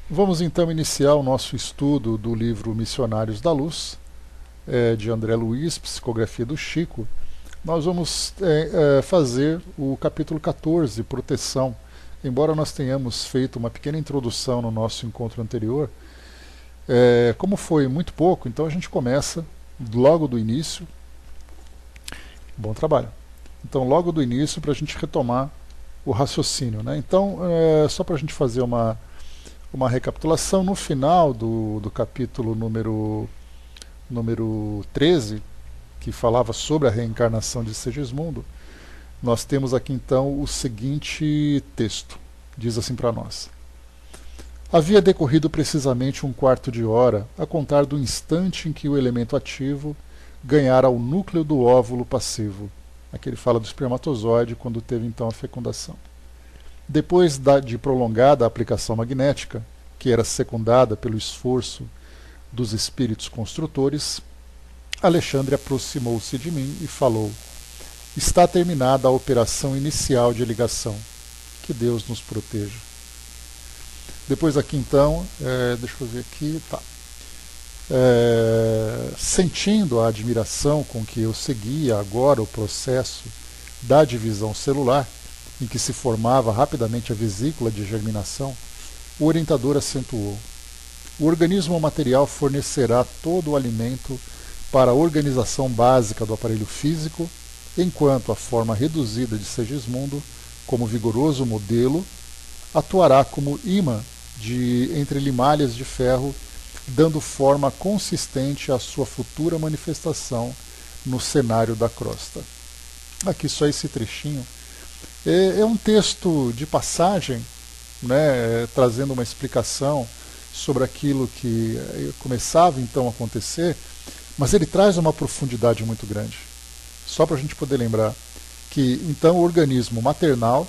Vamos então iniciar o nosso estudo do livro Missionários da Luz, de André Luiz, Psicografia do Chico. Nós vamos fazer o capítulo 14, Proteção. Embora nós tenhamos feito uma pequena introdução no nosso encontro anterior, como foi muito pouco, então a gente começa logo do início. Bom trabalho. Então, logo do início, para a gente retomar o raciocínio, né? Então, só para a gente fazer uma recapitulação, no final do capítulo número 13, que falava sobre a reencarnação de Segismundo, nós temos aqui então o seguinte texto. Diz assim para nós: havia decorrido precisamente um quarto de hora, a contar do instante em que o elemento ativo ganhara o núcleo do óvulo passivo. Aqui ele fala do espermatozoide quando teve então a fecundação. Depois de prolongada aplicação magnética, que era secundada pelo esforço dos espíritos construtores, Alexandre aproximou-se de mim e falou: está terminada a operação inicial de ligação. Que Deus nos proteja. Depois aqui então, deixa eu ver aqui, tá. Sentindo a admiração com que eu seguia agora o processo da divisão celular, em que se formava rapidamente a vesícula de germinação, o orientador acentuou: o organismo material fornecerá todo o alimento para a organização básica do aparelho físico, enquanto a forma reduzida de Segismundo, como vigoroso modelo, atuará como imã entre limalhas de ferro, dando forma consistente à sua futura manifestação no cenário da crosta. Aqui só esse trechinho. É um texto de passagem, né, trazendo uma explicação sobre aquilo que começava então a acontecer, mas ele traz uma profundidade muito grande. Só para a gente poder lembrar que então o organismo maternal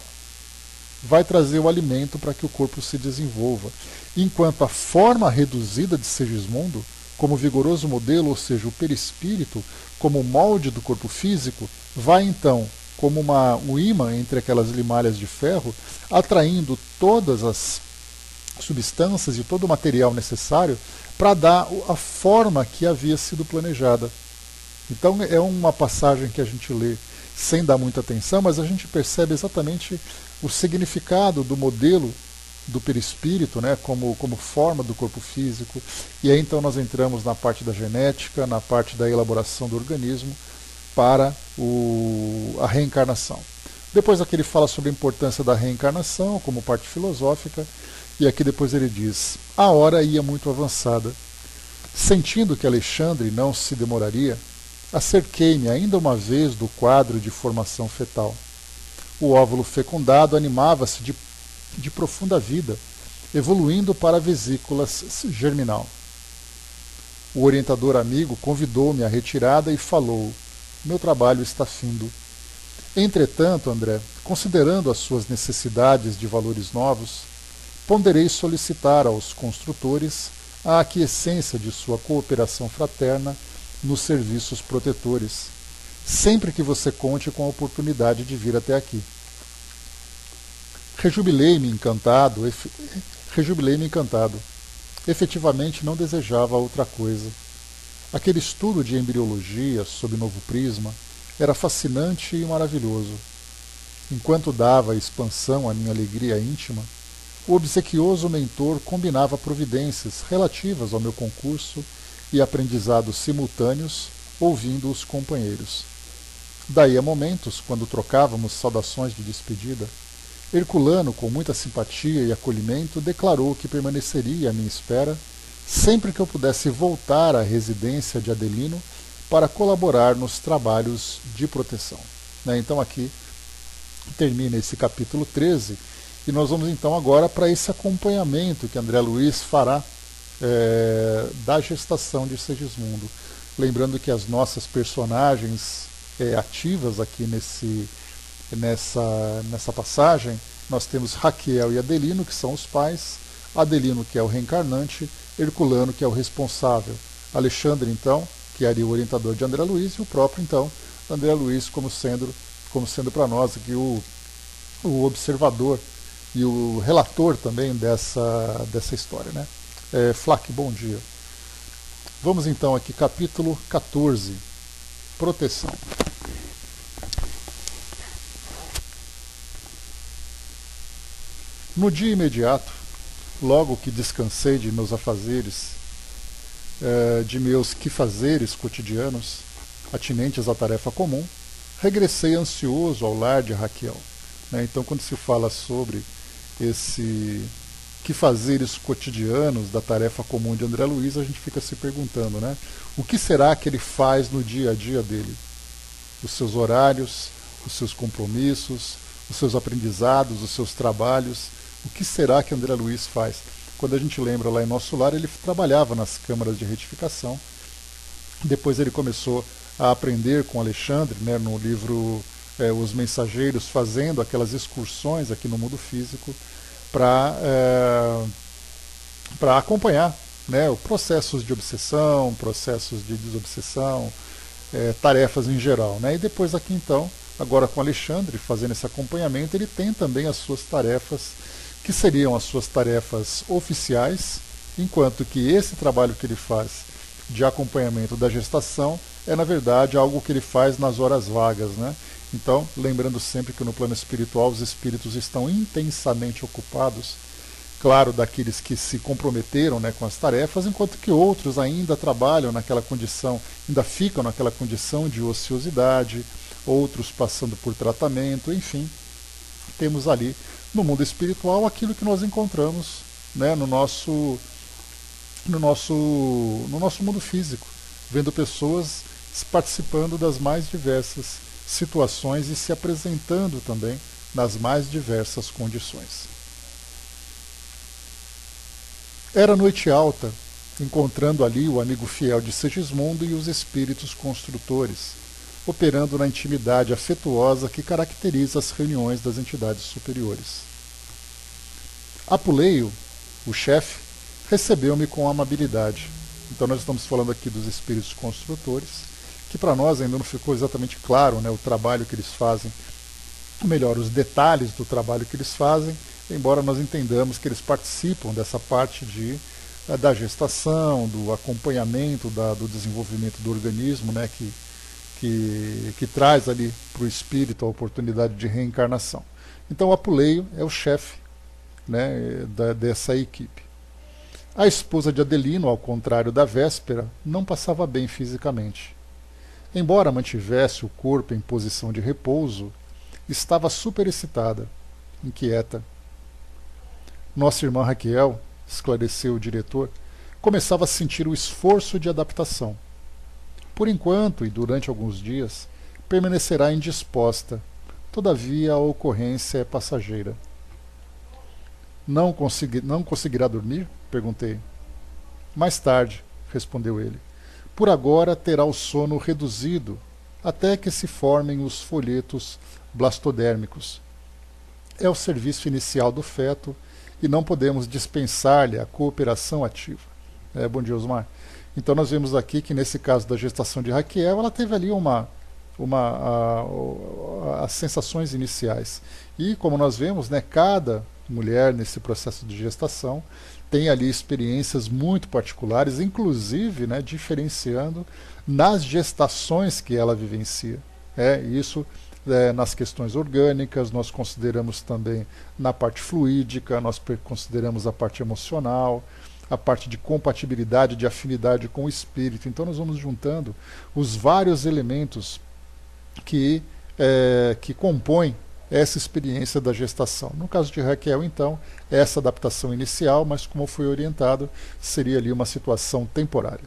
vai trazer o alimento para que o corpo se desenvolva, enquanto a forma reduzida de Segismundo, como vigoroso modelo, ou seja, o perispírito, como molde do corpo físico, vai então, como um ímã entre aquelas limalhas de ferro, atraindo todas as substâncias e todo o material necessário para dar a forma que havia sido planejada. Então é uma passagem que a gente lê sem dar muita atenção, mas a gente percebe exatamente o significado do modelo do perispírito, né, como forma do corpo físico. E aí então nós entramos na parte da genética, na parte da elaboração do organismo para a reencarnação. Depois aqui ele fala sobre a importância da reencarnação como parte filosófica, e aqui depois ele diz: a hora ia muito avançada. Sentindo que Alexandre não se demoraria, acerquei-me ainda uma vez do quadro de formação fetal. O óvulo fecundado animava-se de profunda vida, evoluindo para a vesícula germinal. O orientador amigo convidou-me à retirada e falou: meu trabalho está findo. Entretanto, André, considerando as suas necessidades de valores novos, ponderei solicitar aos construtores a aquiescência de sua cooperação fraterna nos serviços protetores, sempre que você conte com a oportunidade de vir até aqui. Rejubilei-me encantado. Efetivamente não desejava outra coisa. Aquele estudo de embriologia sob novo prisma era fascinante e maravilhoso. Enquanto dava expansão à minha alegria íntima, o obsequioso mentor combinava providências relativas ao meu concurso e aprendizados simultâneos, ouvindo os companheiros. Daí a momentos, quando trocávamos saudações de despedida, Herculano, com muita simpatia e acolhimento, declarou que permaneceria à minha espera sempre que eu pudesse voltar à residência de Adelino para colaborar nos trabalhos de proteção. Então aqui termina esse capítulo 13, e nós vamos então agora para esse acompanhamento que André Luiz fará da gestação de Segismundo. Lembrando que as nossas personagens ativas aqui nessa passagem, nós temos Raquel e Adelino, que são os pais, Adelino, que é o reencarnante, Herculano, que é o responsável, Alexandre, então, que era o orientador de André Luiz, e o próprio, então, André Luiz como sendo para nós aqui o observador e o relator também dessa história, né? Flack, bom dia. Vamos então aqui, capítulo 14, proteção. No dia imediato, logo que descansei de meus afazeres, de meus quifazeres cotidianos, atinentes à tarefa comum, regressei ansioso ao lar de Raquel. Então, quando se fala sobre esse quifazeres cotidianos da tarefa comum de André Luiz, a gente fica se perguntando, né? O que será que ele faz no dia a dia dele? Os seus horários, os seus compromissos, os seus aprendizados, os seus trabalhos. O que será que André Luiz faz? Quando a gente lembra lá em Nosso Lar, ele trabalhava nas câmaras de retificação. Depois ele começou a aprender com Alexandre, né, no livro Os Mensageiros, fazendo aquelas excursões aqui no mundo físico para acompanhar, né, processos de obsessão, processos de desobsessão, tarefas em geral, né? E depois aqui então, agora com Alexandre, fazendo esse acompanhamento, ele tem também as suas tarefas, que seriam as suas tarefas oficiais, enquanto que esse trabalho que ele faz de acompanhamento da gestação é, na verdade, algo que ele faz nas horas vagas, né? Então, lembrando sempre que no plano espiritual os espíritos estão intensamente ocupados, claro, daqueles que se comprometeram, né, com as tarefas, enquanto que outros ainda trabalham naquela condição, ainda ficam naquela condição de ociosidade, outros passando por tratamento, enfim, temos ali no mundo espiritual aquilo que nós encontramos, né, no nosso mundo físico, vendo pessoas participando das mais diversas situações e se apresentando também nas mais diversas condições. Era noite alta, encontrando ali o amigo fiel de Segismundo e os espíritos construtores, operando na intimidade afetuosa que caracteriza as reuniões das entidades superiores. Apuleio, o chefe, recebeu-me com amabilidade. Então nós estamos falando aqui dos espíritos construtores, que para nós ainda não ficou exatamente claro, né, o trabalho que eles fazem, ou melhor, os detalhes do trabalho que eles fazem, embora nós entendamos que eles participam dessa parte da gestação, do acompanhamento, do desenvolvimento do organismo, né, que traz ali para o espírito a oportunidade de reencarnação. Então o Apuleio é o chefe, né, dessa equipe. A esposa de Adelino, ao contrário da véspera, não passava bem fisicamente. Embora mantivesse o corpo em posição de repouso, estava superexcitada, inquieta. Nossa irmã Raquel, esclareceu o diretor, começava a sentir o esforço de adaptação. Por enquanto, e durante alguns dias, permanecerá indisposta, todavia a ocorrência é passageira. Não conseguirá dormir? Perguntei. Mais tarde, respondeu ele. Por agora terá o sono reduzido, até que se formem os folhetos blastodérmicos. É o serviço inicial do feto e não podemos dispensar-lhe a cooperação ativa. Bom dia, Osmar. Então nós vemos aqui que nesse caso da gestação de Raquel, ela teve ali as sensações iniciais. E como nós vemos, né, cada mulher nesse processo de gestação tem ali experiências muito particulares, inclusive, né, diferenciando nas gestações que ela vivencia. Isso nas questões orgânicas, nós consideramos também na parte fluídica, nós consideramos a parte emocional, a parte de compatibilidade, de afinidade com o espírito. Então nós vamos juntando os vários elementos que compõem essa experiência da gestação. No caso de Raquel, então, essa adaptação inicial, mas como foi orientado, seria ali uma situação temporária.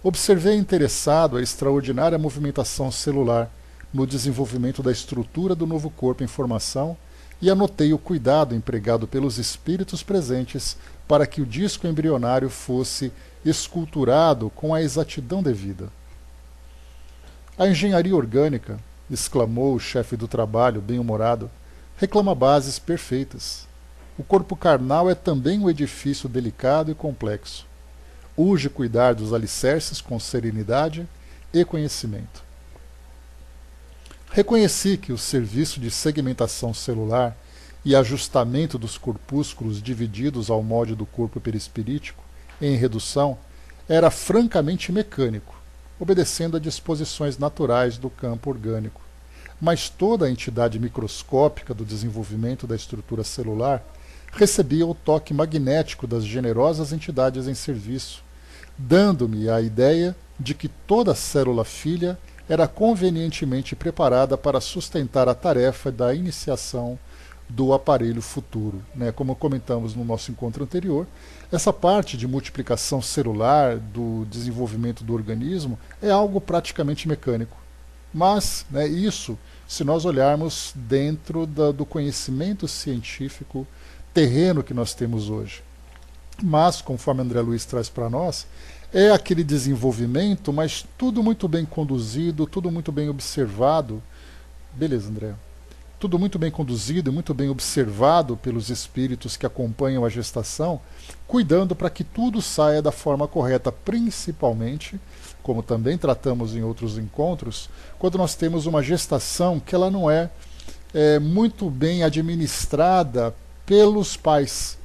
Observei interessado a extraordinária movimentação celular no desenvolvimento da estrutura do novo corpo em formação e anotei o cuidado empregado pelos espíritos presentes para que o disco embrionário fosse esculturado com a exatidão devida. A engenharia orgânica, exclamou o chefe do trabalho, bem-humorado, reclama bases perfeitas. O corpo carnal é também um edifício delicado e complexo. Urge cuidar dos alicerces com serenidade e conhecimento. Reconheci que o serviço de segmentação celular e ajustamento dos corpúsculos divididos ao molde do corpo perispirítico, em redução, era francamente mecânico, obedecendo a disposições naturais do campo orgânico. Mas toda a entidade microscópica do desenvolvimento da estrutura celular recebia o toque magnético das generosas entidades em serviço, dando-me a ideia de que toda célula filha era convenientemente preparada para sustentar a tarefa da iniciação do aparelho futuro. Como comentamos no nosso encontro anterior, essa parte de multiplicação celular, do desenvolvimento do organismo, é algo praticamente mecânico. Mas isso, se nós olharmos dentro do conhecimento científico terreno que nós temos hoje. Mas, conforme André Luiz traz para nós, é aquele desenvolvimento, mas tudo muito bem conduzido, tudo muito bem observado. Beleza, André. Tudo muito bem conduzido e muito bem observado pelos espíritos que acompanham a gestação, cuidando para que tudo saia da forma correta, principalmente, como também tratamos em outros encontros, quando nós temos uma gestação que ela não é muito bem administrada pelos pais,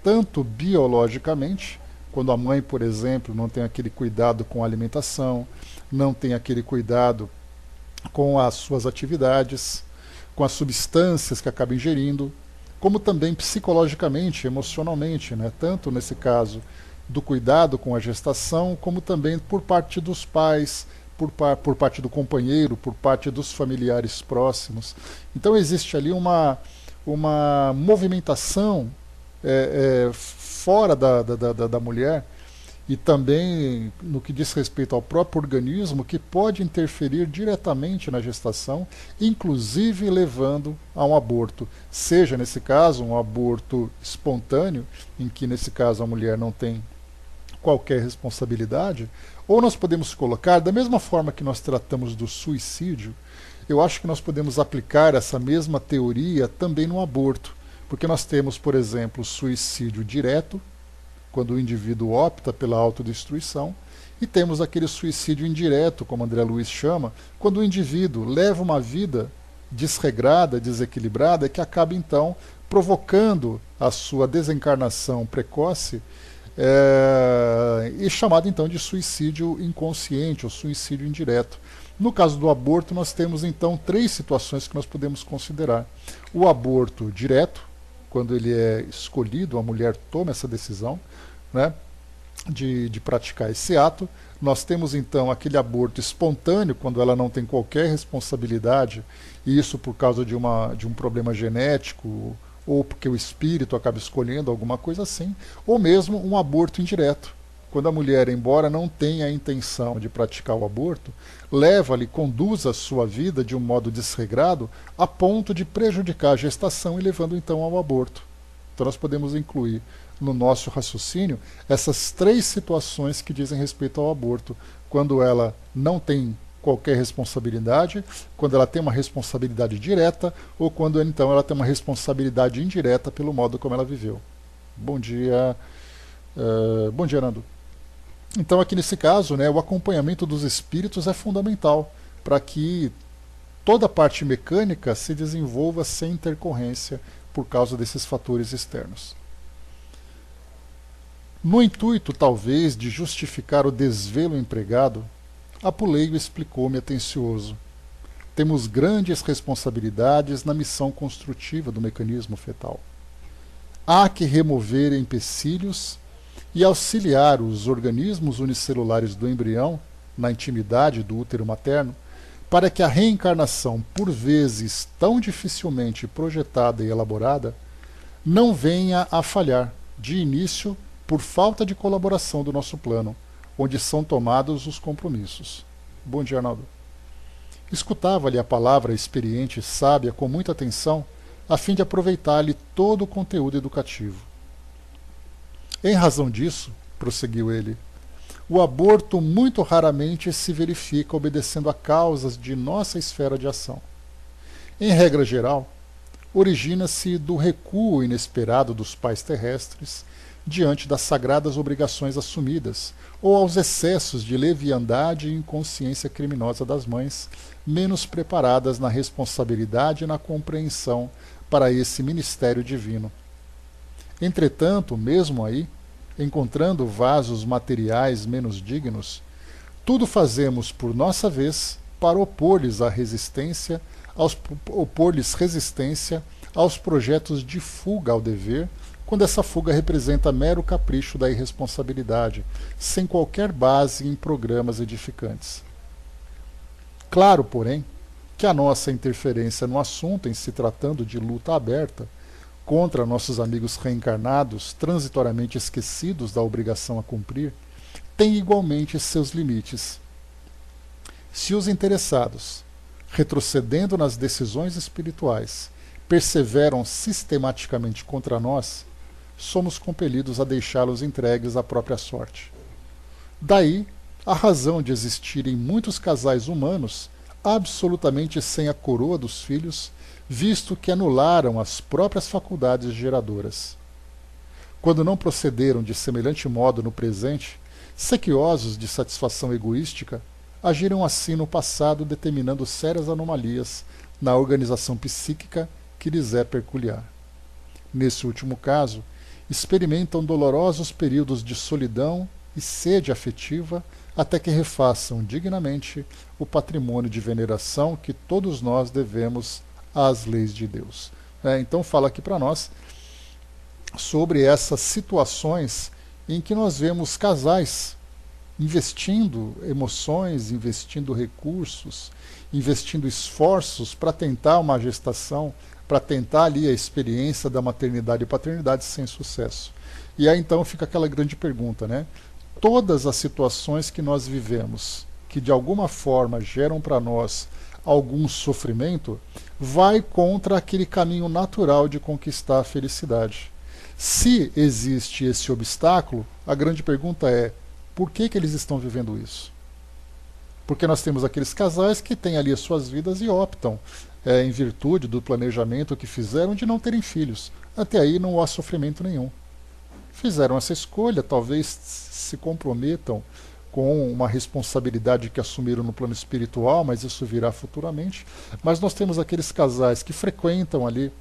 tanto biologicamente, quando a mãe, por exemplo, não tem aquele cuidado com a alimentação, não tem aquele cuidado com as suas atividades, com as substâncias que acaba ingerindo, como também psicologicamente, emocionalmente, tanto nesse caso do cuidado com a gestação, como também por parte dos pais, por parte do companheiro, por parte dos familiares próximos. Então existe ali uma movimentação fora da mulher, e também no que diz respeito ao próprio organismo, que pode interferir diretamente na gestação, inclusive levando a um aborto. Seja, nesse caso, um aborto espontâneo, em que, nesse caso, a mulher não tem qualquer responsabilidade, ou nós podemos colocar, da mesma forma que nós tratamos do suicídio, eu acho que nós podemos aplicar essa mesma teoria também no aborto, porque nós temos, por exemplo, o suicídio direto, quando o indivíduo opta pela autodestruição, e temos aquele suicídio indireto, como André Luiz chama, quando o indivíduo leva uma vida desregrada, desequilibrada, que acaba então provocando a sua desencarnação precoce, e chamado então de suicídio inconsciente ou suicídio indireto. No caso do aborto, nós temos então 3 situações que nós podemos considerar. O aborto direto, quando ele é escolhido, a mulher toma essa decisão de praticar esse ato. Nós temos então aquele aborto espontâneo, quando ela não tem qualquer responsabilidade, e isso por causa de um problema genético, ou porque o espírito acaba escolhendo alguma coisa assim, ou mesmo um aborto indireto, quando a mulher, embora não tenha a intenção de praticar o aborto, leva-lhe, conduz a sua vida de um modo desregrado a ponto de prejudicar a gestação e levando então ao aborto. Então nós podemos incluir no nosso raciocínio essas 3 situações que dizem respeito ao aborto, quando ela não tem qualquer responsabilidade, quando ela tem uma responsabilidade direta, ou quando então ela tem uma responsabilidade indireta pelo modo como ela viveu. Bom dia, Nando. Então aqui nesse caso, o acompanhamento dos espíritos é fundamental para que toda a parte mecânica se desenvolva sem intercorrência por causa desses fatores externos. No intuito, talvez, de justificar o desvelo empregado, Apuleio explicou-me atencioso. Temos grandes responsabilidades na missão construtiva do mecanismo fetal. Há que remover empecilhos e auxiliar os organismos unicelulares do embrião, na intimidade do útero materno, para que a reencarnação, por vezes tão dificilmente projetada e elaborada, não venha a falhar, de início, por falta de colaboração do nosso plano, onde são tomados os compromissos. Bom dia, Arnaldo. Escutava-lhe a palavra experiente e sábia com muita atenção, a fim de aproveitar-lhe todo o conteúdo educativo. Em razão disso, prosseguiu ele, o aborto muito raramente se verifica obedecendo a causas de nossa esfera de ação. Em regra geral, origina-se do recuo inesperado dos pais terrestres, diante das sagradas obrigações assumidas, ou aos excessos de leviandade e inconsciência criminosa das mães, menos preparadas na responsabilidade e na compreensão para esse ministério divino. Entretanto, mesmo aí, encontrando vasos materiais menos dignos, tudo fazemos por nossa vez para opor-lhes resistência aos projetos de fuga ao dever, quando essa fuga representa mero capricho da irresponsabilidade, sem qualquer base em programas edificantes. Claro, porém, que a nossa interferência no assunto, em se tratando de luta aberta contra nossos amigos reencarnados, transitoriamente esquecidos da obrigação a cumprir, tem igualmente seus limites. Se os interessados, retrocedendo nas decisões espirituais, perseveram sistematicamente contra nós, somos compelidos a deixá-los entregues à própria sorte. Daí a razão de existirem muitos casais humanos absolutamente sem a coroa dos filhos, visto que anularam as próprias faculdades geradoras. Quando não procederam de semelhante modo no presente, sequiosos de satisfação egoística, agiram assim no passado, determinando sérias anomalias na organização psíquica que lhes é peculiar. Nesse último caso, experimentam dolorosos períodos de solidão e sede afetiva até que refaçam dignamente o patrimônio de veneração que todos nós devemos às leis de Deus. Então fala aqui para nós sobre essas situações em que nós vemos casais investindo emoções, investindo recursos, investindo esforços para tentar uma gestação, para tentar ali a experiência da maternidade e paternidade sem sucesso. E aí então fica aquela grande pergunta, né? Todas as situações que nós vivemos, que de alguma forma geram para nós algum sofrimento, vai contra aquele caminho natural de conquistar a felicidade. Se existe esse obstáculo, a grande pergunta é: por que eles estão vivendo isso? Porque nós temos aqueles casais que têm ali as suas vidas e optam, em virtude do planejamento que fizeram, de não terem filhos. Até aí não há sofrimento nenhum. Fizeram essa escolha, talvez se comprometam com uma responsabilidade que assumiram no plano espiritual, mas isso virá futuramente. Mas nós temos aqueles casais que frequentam ali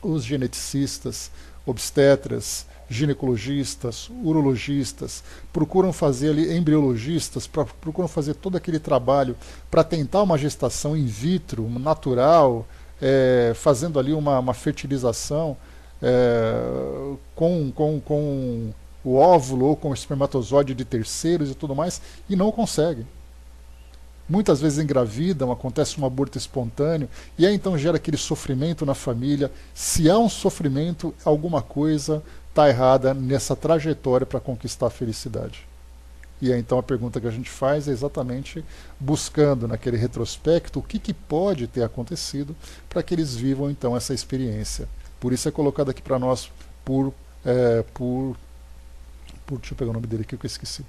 os geneticistas, obstetras, ginecologistas, urologistas, procuram fazer ali embriologistas, procuram fazer todo aquele trabalho para tentar uma gestação in vitro, natural, fazendo ali uma fertilização com o óvulo ou com o espermatozoide de terceiros e tudo mais, e não conseguem. Muitas vezes engravidam, acontece um aborto espontâneo, e aí então gera aquele sofrimento na família. Se há um sofrimento, alguma coisa está errada nessa trajetória para conquistar a felicidade. E aí então a pergunta que a gente faz é exatamente buscando naquele retrospecto o que pode ter acontecido para que eles vivam então essa experiência. Por isso é colocado aqui para nós deixa eu pegar o nome dele aqui que eu esqueci.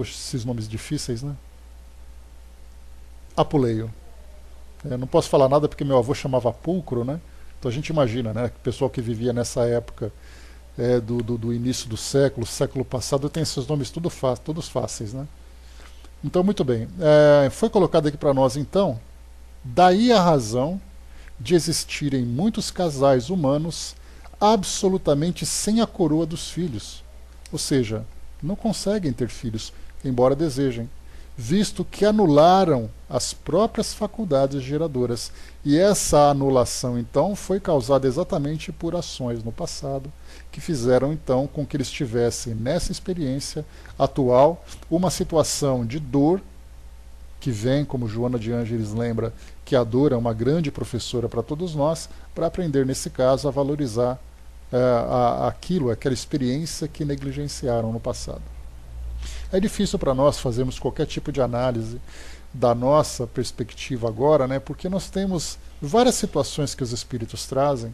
Esses nomes difíceis, né? Apuleio. Não posso falar nada porque meu avô chamava Pulcro, né? Então a gente imagina, né? O pessoal que vivia nessa época do início do século passado, tem esses nomes todos fáceis, né? Então, muito bem. Foi colocado aqui para nós, então, daí a razão de existirem muitos casais humanos absolutamente sem a coroa dos filhos. Ou seja, não conseguem ter filhos, embora desejem, visto que anularam as próprias faculdades geradoras. E essa anulação, então, foi causada exatamente por ações no passado, que fizeram, então, com que eles tivessem, nessa experiência atual, uma situação de dor, que vem, como Joana de Ângeles lembra, que a dor é uma grande professora para todos nós, para aprender, nesse caso, a valorizar aquela experiência que negligenciaram no passado. É difícil para nós fazermos qualquer tipo de análise da nossa perspectiva agora, né, porque nós temos várias situações que os espíritos trazem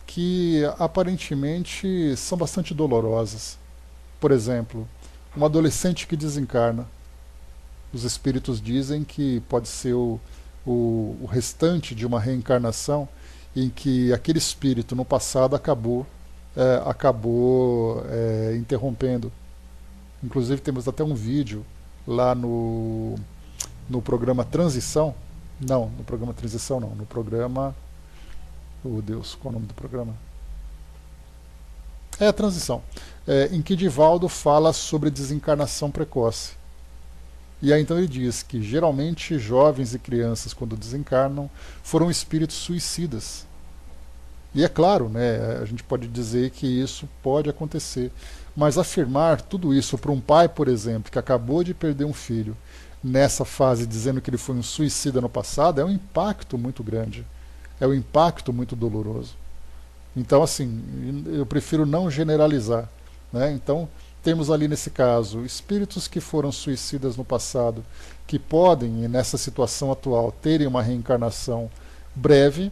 que aparentemente são bastante dolorosas. Por exemplo, um adolescente que desencarna. Os espíritos dizem que pode ser o restante de uma reencarnação em que aquele espírito no passado acabou acabou interrompendo. Inclusive temos até um vídeo lá no programa Transição. Não, no programa Transição não, no programa... Oh Deus, qual é o nome do programa? É a Transição, em que Divaldo fala sobre desencarnação precoce. E aí então ele diz que geralmente jovens e crianças, quando desencarnam, foram espíritos suicidas. E é claro, né, a gente pode dizer que isso pode acontecer, mas afirmar tudo isso para um pai, por exemplo, que acabou de perder um filho, nessa fase dizendo que ele foi um suicida no passado, é um impacto muito grande, é um impacto muito doloroso. Então, assim, eu prefiro não generalizar, né? Então, temos ali nesse caso espíritos que foram suicidas no passado, que podem, nessa situação atual, terem uma reencarnação breve,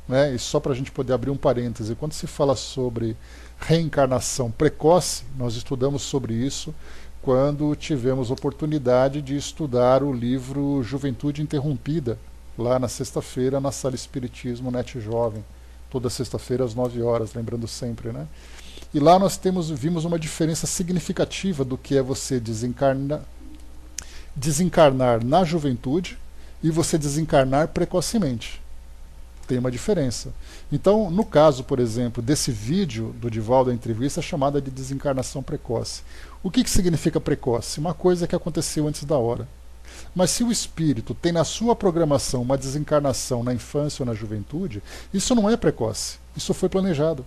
né? E só para a gente poder abrir um parêntese, quando se fala sobre reencarnação precoce, nós estudamos sobre isso quando tivemos oportunidade de estudar o livro Juventude Interrompida, lá na sexta-feira, na Sala Espiritismo Net Jovem, toda sexta-feira às 9 horas, lembrando sempre, né? E lá nós vimos uma diferença significativa do que é você desencarnar na juventude e você desencarnar precocemente. Tem uma diferença. Então, no caso, por exemplo, desse vídeo do Divaldo, a entrevista, é chamada de desencarnação precoce. O que significa precoce? Uma coisa que aconteceu antes da hora. Mas se o espírito tem na sua programação uma desencarnação na infância ou na juventude, isso não é precoce, isso foi planejado.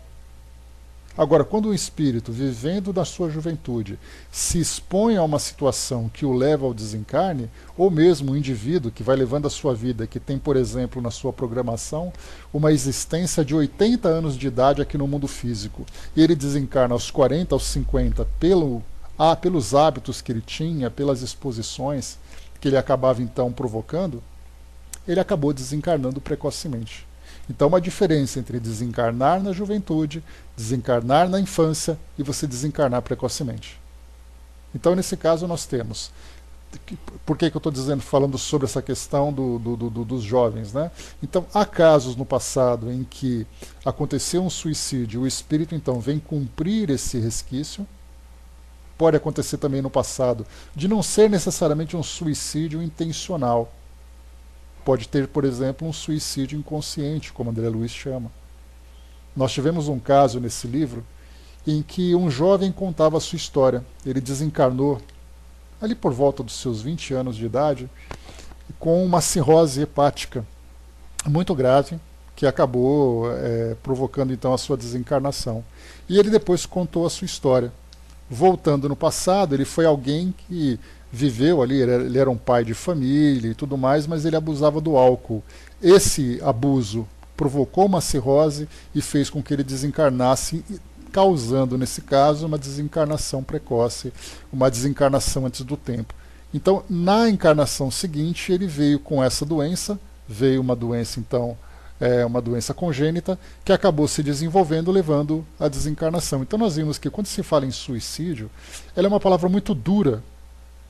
Agora, quando o espírito, vivendo da sua juventude, se expõe a uma situação que o leva ao desencarne, ou mesmo o indivíduo que vai levando a sua vida, que tem, por exemplo, na sua programação, uma existência de 80 anos de idade aqui no mundo físico, e ele desencarna aos 40, aos 50, pelos hábitos que ele tinha, pelas exposições que ele acabava então provocando, ele acabou desencarnando precocemente. Então, uma diferença entre desencarnar na juventude, desencarnar na infância e você desencarnar precocemente. Então, nesse caso, nós temos... Por que eu estou falando sobre essa questão dos jovens, né? Então, há casos no passado em que aconteceu um suicídio, o espírito então vem cumprir esse resquício. Pode acontecer também no passado de não ser necessariamente um suicídio intencional. Pode ter, por exemplo, um suicídio inconsciente, como André Luiz chama. Nós tivemos um caso nesse livro em que um jovem contava a sua história. Ele desencarnou ali por volta dos seus 20 anos de idade com uma cirrose hepática muito grave, que acabou provocando então a sua desencarnação. E ele depois contou a sua história. Voltando no passado, ele foi alguém que viveu ali, ele era um pai de família e tudo mais, mas ele abusava do álcool. Esse abuso provocou uma cirrose e fez com que ele desencarnasse, causando, nesse caso, uma desencarnação precoce, uma desencarnação antes do tempo. Então, na encarnação seguinte, ele veio com essa doença, veio uma doença, então, uma doença congênita, que acabou se desenvolvendo, levando à desencarnação. Então nós vimos que quando se fala em suicídio, ela é uma palavra muito dura,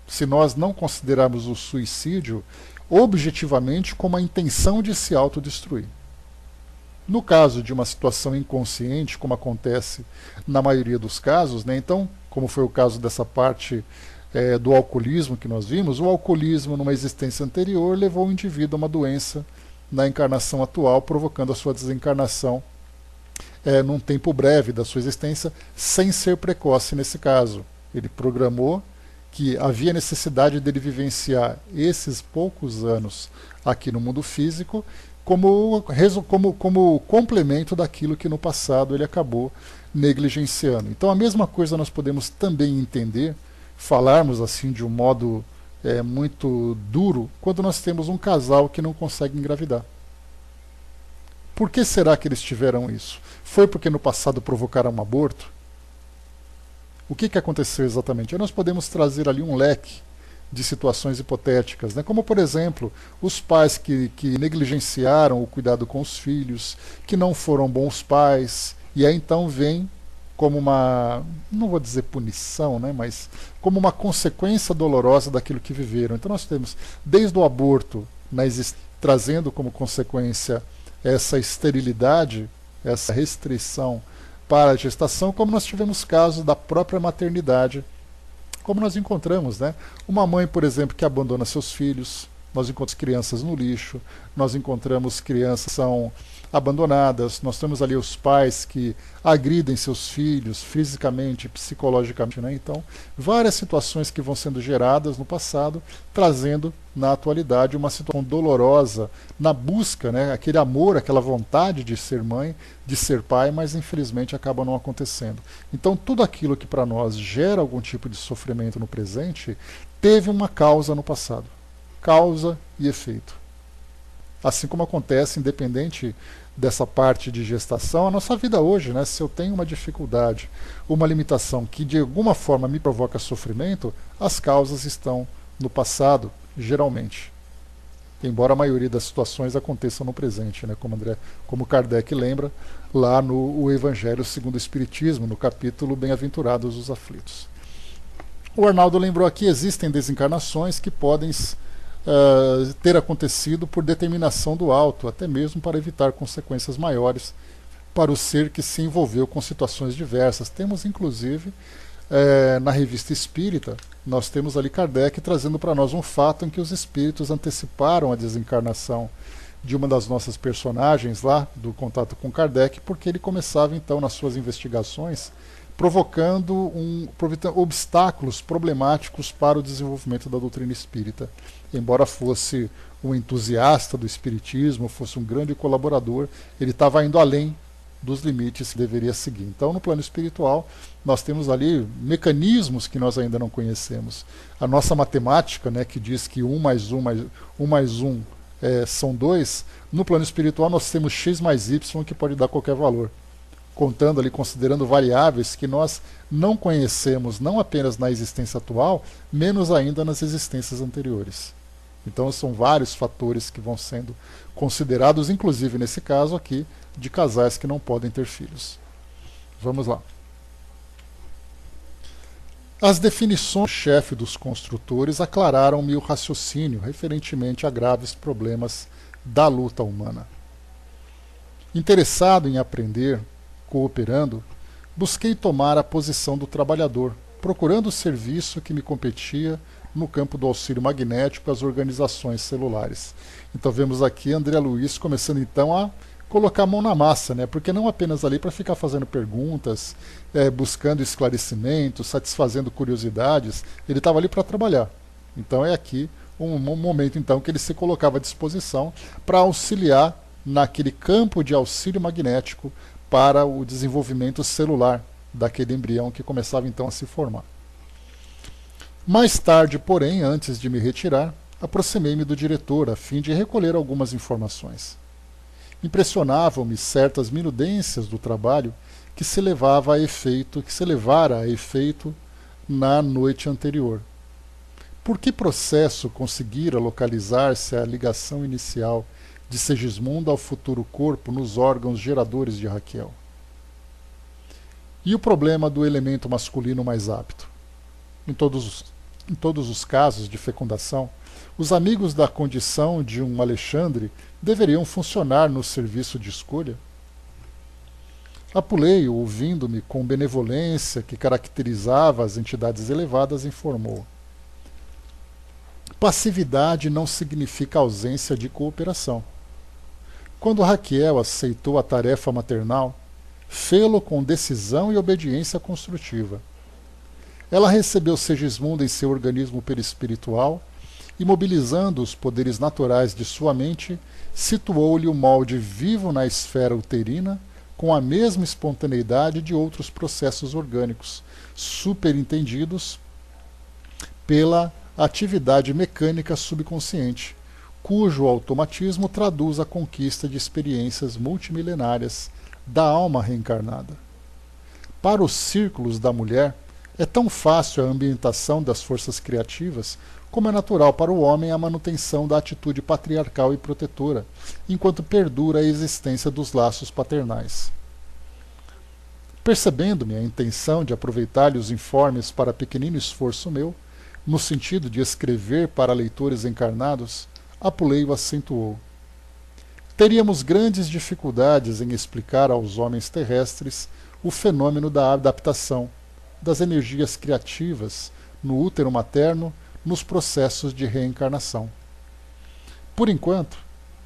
se nós não considerarmos o suicídio objetivamente como a intenção de se autodestruir. No caso de uma situação inconsciente, como acontece na maioria dos casos, né, então, como foi o caso dessa parte do alcoolismo que nós vimos, o alcoolismo numa existência anterior levou o indivíduo a uma doença na encarnação atual, provocando a sua desencarnação num tempo breve da sua existência, sem ser precoce nesse caso. Ele programou que havia necessidade dele vivenciar esses poucos anos aqui no mundo físico como complemento daquilo que no passado ele acabou negligenciando. Então a mesma coisa nós podemos também entender, falarmos assim de um modo muito duro, quando nós temos um casal que não consegue engravidar. Por que será que eles tiveram isso? Foi porque no passado provocaram um aborto? O que aconteceu exatamente? Aí nós podemos trazer ali um leque de situações hipotéticas, né? Como, por exemplo, os pais que negligenciaram o cuidado com os filhos, que não foram bons pais, e aí então vem como uma, não vou dizer punição, né, mas como uma consequência dolorosa daquilo que viveram. Então nós temos, desde o aborto, trazendo como consequência essa esterilidade, essa restrição para a gestação, como nós tivemos casos da própria maternidade, como nós encontramos, né? Uma mãe, por exemplo, que abandona seus filhos, nós encontramos crianças no lixo, nós encontramos crianças que são abandonadas, nós temos ali os pais que agridem seus filhos fisicamente, psicologicamente, né? Então, várias situações que vão sendo geradas no passado, trazendo na atualidade uma situação dolorosa na busca, né? Aquele amor, aquela vontade de ser mãe, de ser pai, mas infelizmente acaba não acontecendo. Então, tudo aquilo que para nós gera algum tipo de sofrimento no presente, teve uma causa no passado. Causa e efeito. Assim como acontece, independente dessa parte de gestação, a nossa vida hoje, né? Se eu tenho uma dificuldade, uma limitação que de alguma forma me provoca sofrimento, as causas estão no passado, geralmente. Embora a maioria das situações aconteçam no presente, né? Como Kardec lembra lá no o Evangelho segundo o Espiritismo, no capítulo Bem-aventurados os aflitos. O Arnaldo lembrou aqui, existem desencarnações que podem ter acontecido por determinação do alto, até mesmo para evitar consequências maiores para o ser que se envolveu com situações diversas. Temos inclusive na Revista Espírita, nós temos ali Kardec trazendo para nós um fato em que os espíritos anteciparam a desencarnação de uma das nossas personagens lá do Contato com Kardec, porque ele começava então nas suas investigações provocando obstáculos problemáticos para o desenvolvimento da doutrina espírita. Embora fosse um entusiasta do espiritismo, fosse um grande colaborador, ele estava indo além dos limites que deveria seguir. Então, no plano espiritual, nós temos ali mecanismos que nós ainda não conhecemos. A nossa matemática, né, que diz que 1 mais 1 são 2, no plano espiritual nós temos x mais y que pode dar qualquer valor. Contando ali, considerando variáveis que nós não conhecemos, não apenas na existência atual, menos ainda nas existências anteriores. Então são vários fatores que vão sendo considerados, inclusive nesse caso aqui, de casais que não podem ter filhos. Vamos lá. As definições do chefe dos construtores aclararam-me o raciocínio referentemente a graves problemas da luta humana. Interessado em aprender, cooperando, busquei tomar a posição do trabalhador, procurando o serviço que me competia no campo do auxílio magnético às organizações celulares. Então vemos aqui André Luiz começando então a colocar a mão na massa, né? Porque não apenas ali para ficar fazendo perguntas, buscando esclarecimentos, satisfazendo curiosidades, ele estava ali para trabalhar. Então é aqui um momento então que ele se colocava à disposição para auxiliar naquele campo de auxílio magnético para o desenvolvimento celular daquele embrião que começava então a se formar. Mais tarde, porém, antes de me retirar, aproximei-me do diretor a fim de recolher algumas informações. Impressionavam-me certas minudências do trabalho que se levara a efeito na noite anterior. Por que processo conseguira localizar-se a ligação inicial de Segismundo ao futuro corpo nos órgãos geradores de Raquel? E o problema do elemento masculino mais apto? Em todos os casos de fecundação, os amigos da condição de um Alexandre deveriam funcionar no serviço de escolha? Apuleio, ouvindo-me com benevolência que caracterizava as entidades elevadas, informou: passividade não significa ausência de cooperação. Quando Raquel aceitou a tarefa maternal, fê-lo com decisão e obediência construtiva. Ela recebeu Segismundo em seu organismo perispiritual e, mobilizando os poderes naturais de sua mente, situou-lhe o molde vivo na esfera uterina com a mesma espontaneidade de outros processos orgânicos, superintendidos pela atividade mecânica subconsciente, cujo automatismo traduz a conquista de experiências multimilenárias da alma reencarnada. Para os círculos da mulher, é tão fácil a ambientação das forças criativas como é natural para o homem a manutenção da atitude patriarcal e protetora, enquanto perdura a existência dos laços paternais. Percebendo-me a intenção de aproveitar-lhe os informes para pequenino esforço meu, no sentido de escrever para leitores encarnados, Apuleio acentuou: teríamos grandes dificuldades em explicar aos homens terrestres o fenômeno da adaptação, das energias criativas no útero materno nos processos de reencarnação. Por enquanto,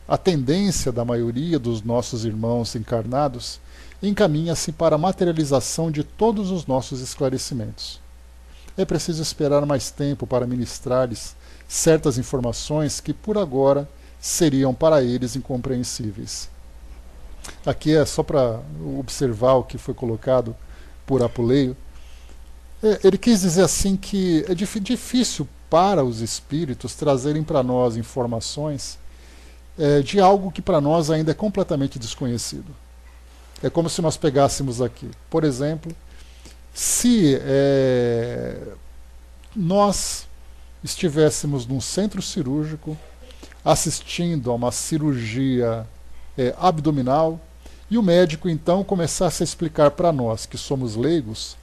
a tendência da maioria dos nossos irmãos encarnados encaminha-se para a materialização de todos os nossos esclarecimentos. É preciso esperar mais tempo para ministrar-lhes certas informações que, por agora, seriam para eles incompreensíveis. Aqui é só para observar o que foi colocado por Apuleio. Ele quis dizer assim que é difícil para os espíritos trazerem para nós informações de algo que para nós ainda é completamente desconhecido. É como se nós pegássemos aqui, por exemplo, se nós estivéssemos num centro cirúrgico assistindo a uma cirurgia abdominal e o médico então começasse a explicar para nós, que somos leigos,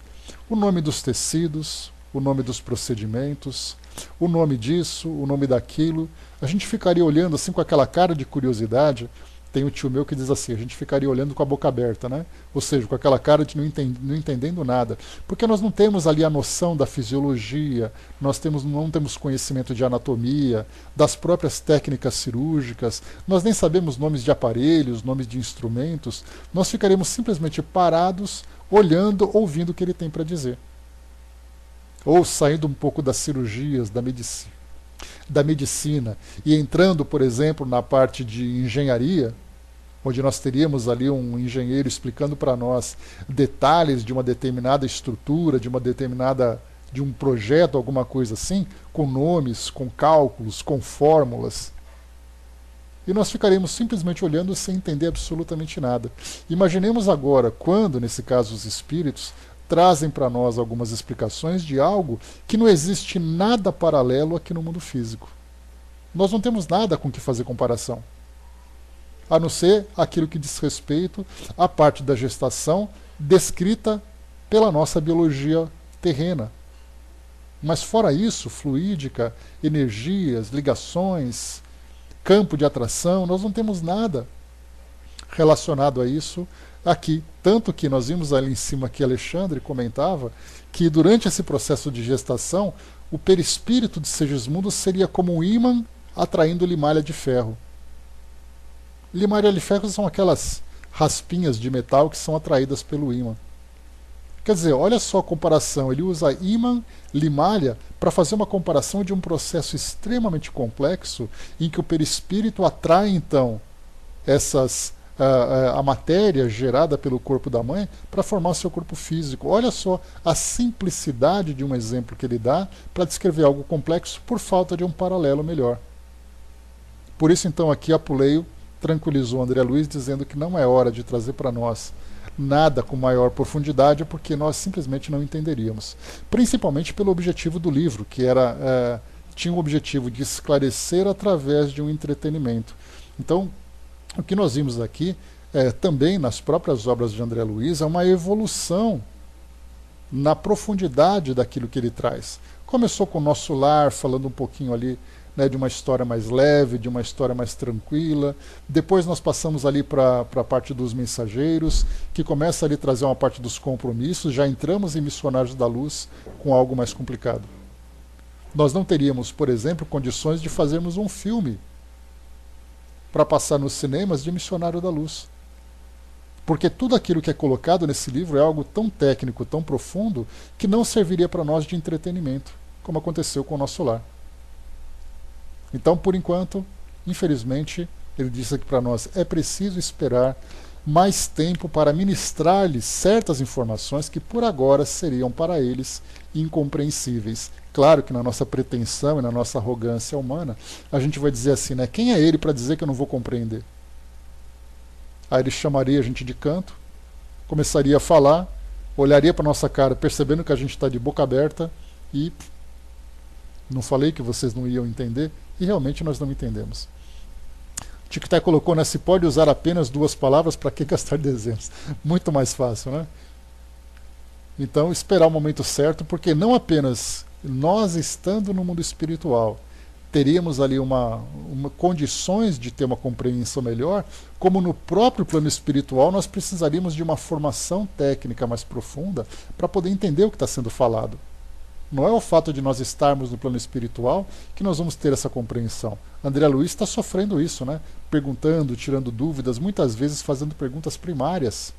o nome dos tecidos, o nome dos procedimentos, o nome disso, o nome daquilo, a gente ficaria olhando assim com aquela cara de curiosidade. Tem um tio meu que diz assim, a gente ficaria olhando com a boca aberta, né? Ou seja, com aquela cara de não entendendo nada. Porque nós não temos ali a noção da fisiologia, não temos conhecimento de anatomia, das próprias técnicas cirúrgicas, nós nem sabemos nomes de aparelhos, nomes de instrumentos, nós ficaremos simplesmente parados, olhando, ouvindo o que ele tem para dizer. Ou saindo um pouco das cirurgias, da medicina e entrando, por exemplo, na parte de engenharia, onde nós teríamos ali um engenheiro explicando para nós detalhes de uma determinada estrutura, de um projeto, alguma coisa assim, com nomes, com cálculos, com fórmulas. E nós ficaremos simplesmente olhando sem entender absolutamente nada. Imaginemos agora quando, nesse caso, os espíritos trazem para nós algumas explicações de algo que não existe nada paralelo aqui no mundo físico. Nós não temos nada com que fazer comparação, a não ser aquilo que diz respeito à parte da gestação descrita pela nossa biologia terrena. Mas fora isso, fluídica, energias, ligações, campo de atração, nós não temos nada relacionado a isso aqui. Tanto que nós vimos ali em cima que Alexandre comentava que durante esse processo de gestação o perispírito de Segismundo seria como um ímã atraindo limalha de ferro. Limalha de ferro são aquelas raspinhas de metal que são atraídas pelo ímã. Quer dizer, olha só a comparação, ele usa ímã, limalha, para fazer uma comparação de um processo extremamente complexo em que o perispírito atrai então a matéria gerada pelo corpo da mãe para formar o seu corpo físico. Olha só a simplicidade de um exemplo que ele dá para descrever algo complexo por falta de um paralelo melhor. Por isso então aqui Apuleio tranquilizou André Luiz dizendo que não é hora de trazer para nós nada com maior profundidade porque nós simplesmente não entenderíamos. Principalmente pelo objetivo do livro, que tinha o objetivo de esclarecer através de um entretenimento. Então, o que nós vimos aqui, também nas próprias obras de André Luiz, é uma evolução na profundidade daquilo que ele traz. Começou com o Nosso Lar, falando um pouquinho ali, né, de uma história mais leve, de uma história mais tranquila. Depois nós passamos ali para a parte dos mensageiros, que começa ali a trazer uma parte dos compromissos. Já entramos em Missionários da Luz com algo mais complicado. Nós não teríamos, por exemplo, condições de fazermos um filme para passar nos cinemas de Missionário da Luz. Porque tudo aquilo que é colocado nesse livro é algo tão técnico, tão profundo, que não serviria para nós de entretenimento, como aconteceu com o Nosso Lar. Então, por enquanto, infelizmente, ele disse aqui para nós, é preciso esperar mais tempo para ministrar-lhes certas informações que por agora seriam para eles incompreensíveis. Claro que na nossa pretensão e na nossa arrogância humana, a gente vai dizer assim, né? Quem é ele para dizer que eu não vou compreender? Aí ele chamaria a gente de canto, começaria a falar, olharia para nossa cara, percebendo que a gente está de boca aberta e não falei que vocês não iam entender, e realmente nós não entendemos. Tic-Tac colocou, né, se pode usar apenas 2 palavras, para que gastar dezenas? Muito mais fácil, né? Então, esperar o momento certo, porque não apenas nós estando no mundo espiritual, teríamos ali condições de ter uma compreensão melhor, como no próprio plano espiritual nós precisaríamos de uma formação técnica mais profunda para poder entender o que está sendo falado. Não é o fato de nós estarmos no plano espiritual que nós vamos ter essa compreensão. André Luiz está sofrendo isso, né? Perguntando, tirando dúvidas, muitas vezes fazendo perguntas primárias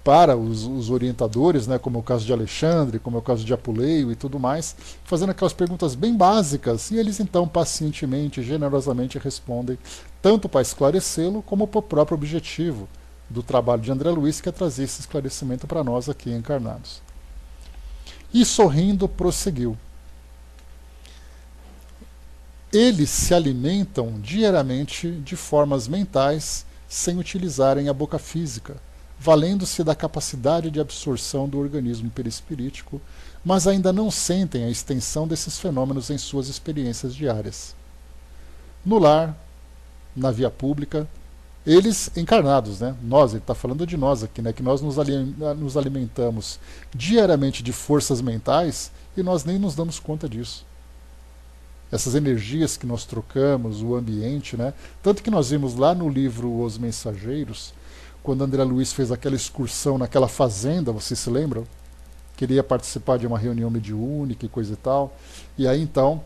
para os orientadores, né, como é o caso de Alexandre, como é o caso de Apuleio e tudo mais, fazendo aquelas perguntas bem básicas, e eles então pacientemente, generosamente respondem, tanto para esclarecê-lo, como para o próprio objetivo do trabalho de André Luiz, que é trazer esse esclarecimento para nós aqui encarnados. E sorrindo prosseguiu. Eles se alimentam diariamente de formas mentais sem utilizarem a boca física, valendo-se da capacidade de absorção do organismo perispirítico, mas ainda não sentem a extensão desses fenômenos em suas experiências diárias. No lar, na via pública, eles encarnados, né? Nós, ele está falando de nós aqui, né? Que nós nos alimentamos diariamente de forças mentais e nós nem nos damos conta disso. Essas energias que nós trocamos, o ambiente, né? Tanto que nós vimos lá no livro Os Mensageiros, quando André Luiz fez aquela excursão naquela fazenda, vocês se lembram? Queria participar de uma reunião mediúnica e coisa e tal. E aí então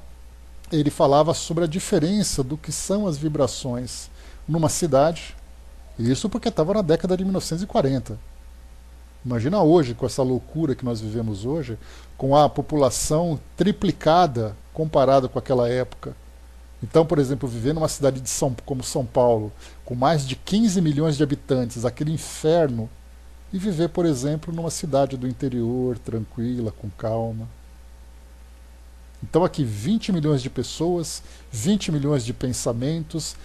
ele falava sobre a diferença do que são as vibrações numa cidade, isso porque estava na década de 1940. Imagina hoje, com essa loucura que nós vivemos hoje, com a população triplicada comparada com aquela época. Então, por exemplo, viver numa cidade como São Paulo, com mais de 15 milhões de habitantes, aquele inferno, e viver, por exemplo, numa cidade do interior, tranquila, com calma. Então aqui 20 milhões de pessoas, 20 milhões de pensamentos,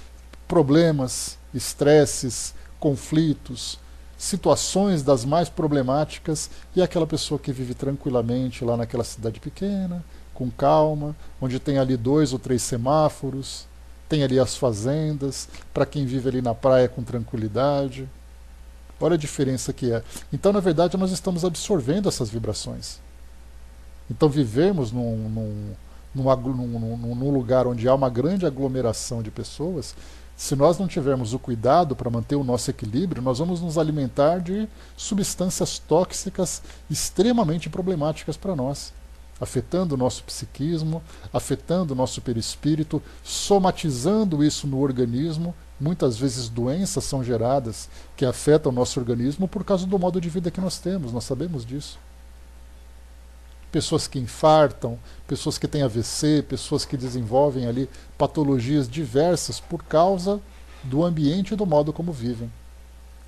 problemas, estresses, conflitos, situações das mais problemáticas, e aquela pessoa que vive tranquilamente lá naquela cidade pequena, com calma, onde tem ali 2 ou 3 semáforos, tem ali as fazendas, para quem vive ali na praia com tranquilidade. Olha a diferença que é. Então, na verdade, nós estamos absorvendo essas vibrações. Então, vivemos num lugar onde há uma grande aglomeração de pessoas, se nós não tivermos o cuidado para manter o nosso equilíbrio, nós vamos nos alimentar de substâncias tóxicas extremamente problemáticas para nós, afetando o nosso psiquismo, afetando o nosso perispírito, somatizando isso no organismo. Muitas vezes doenças são geradas que afetam o nosso organismo por causa do modo de vida que nós temos, nós sabemos disso. Pessoas que infartam, pessoas que têm AVC, pessoas que desenvolvem ali patologias diversas por causa do ambiente e do modo como vivem.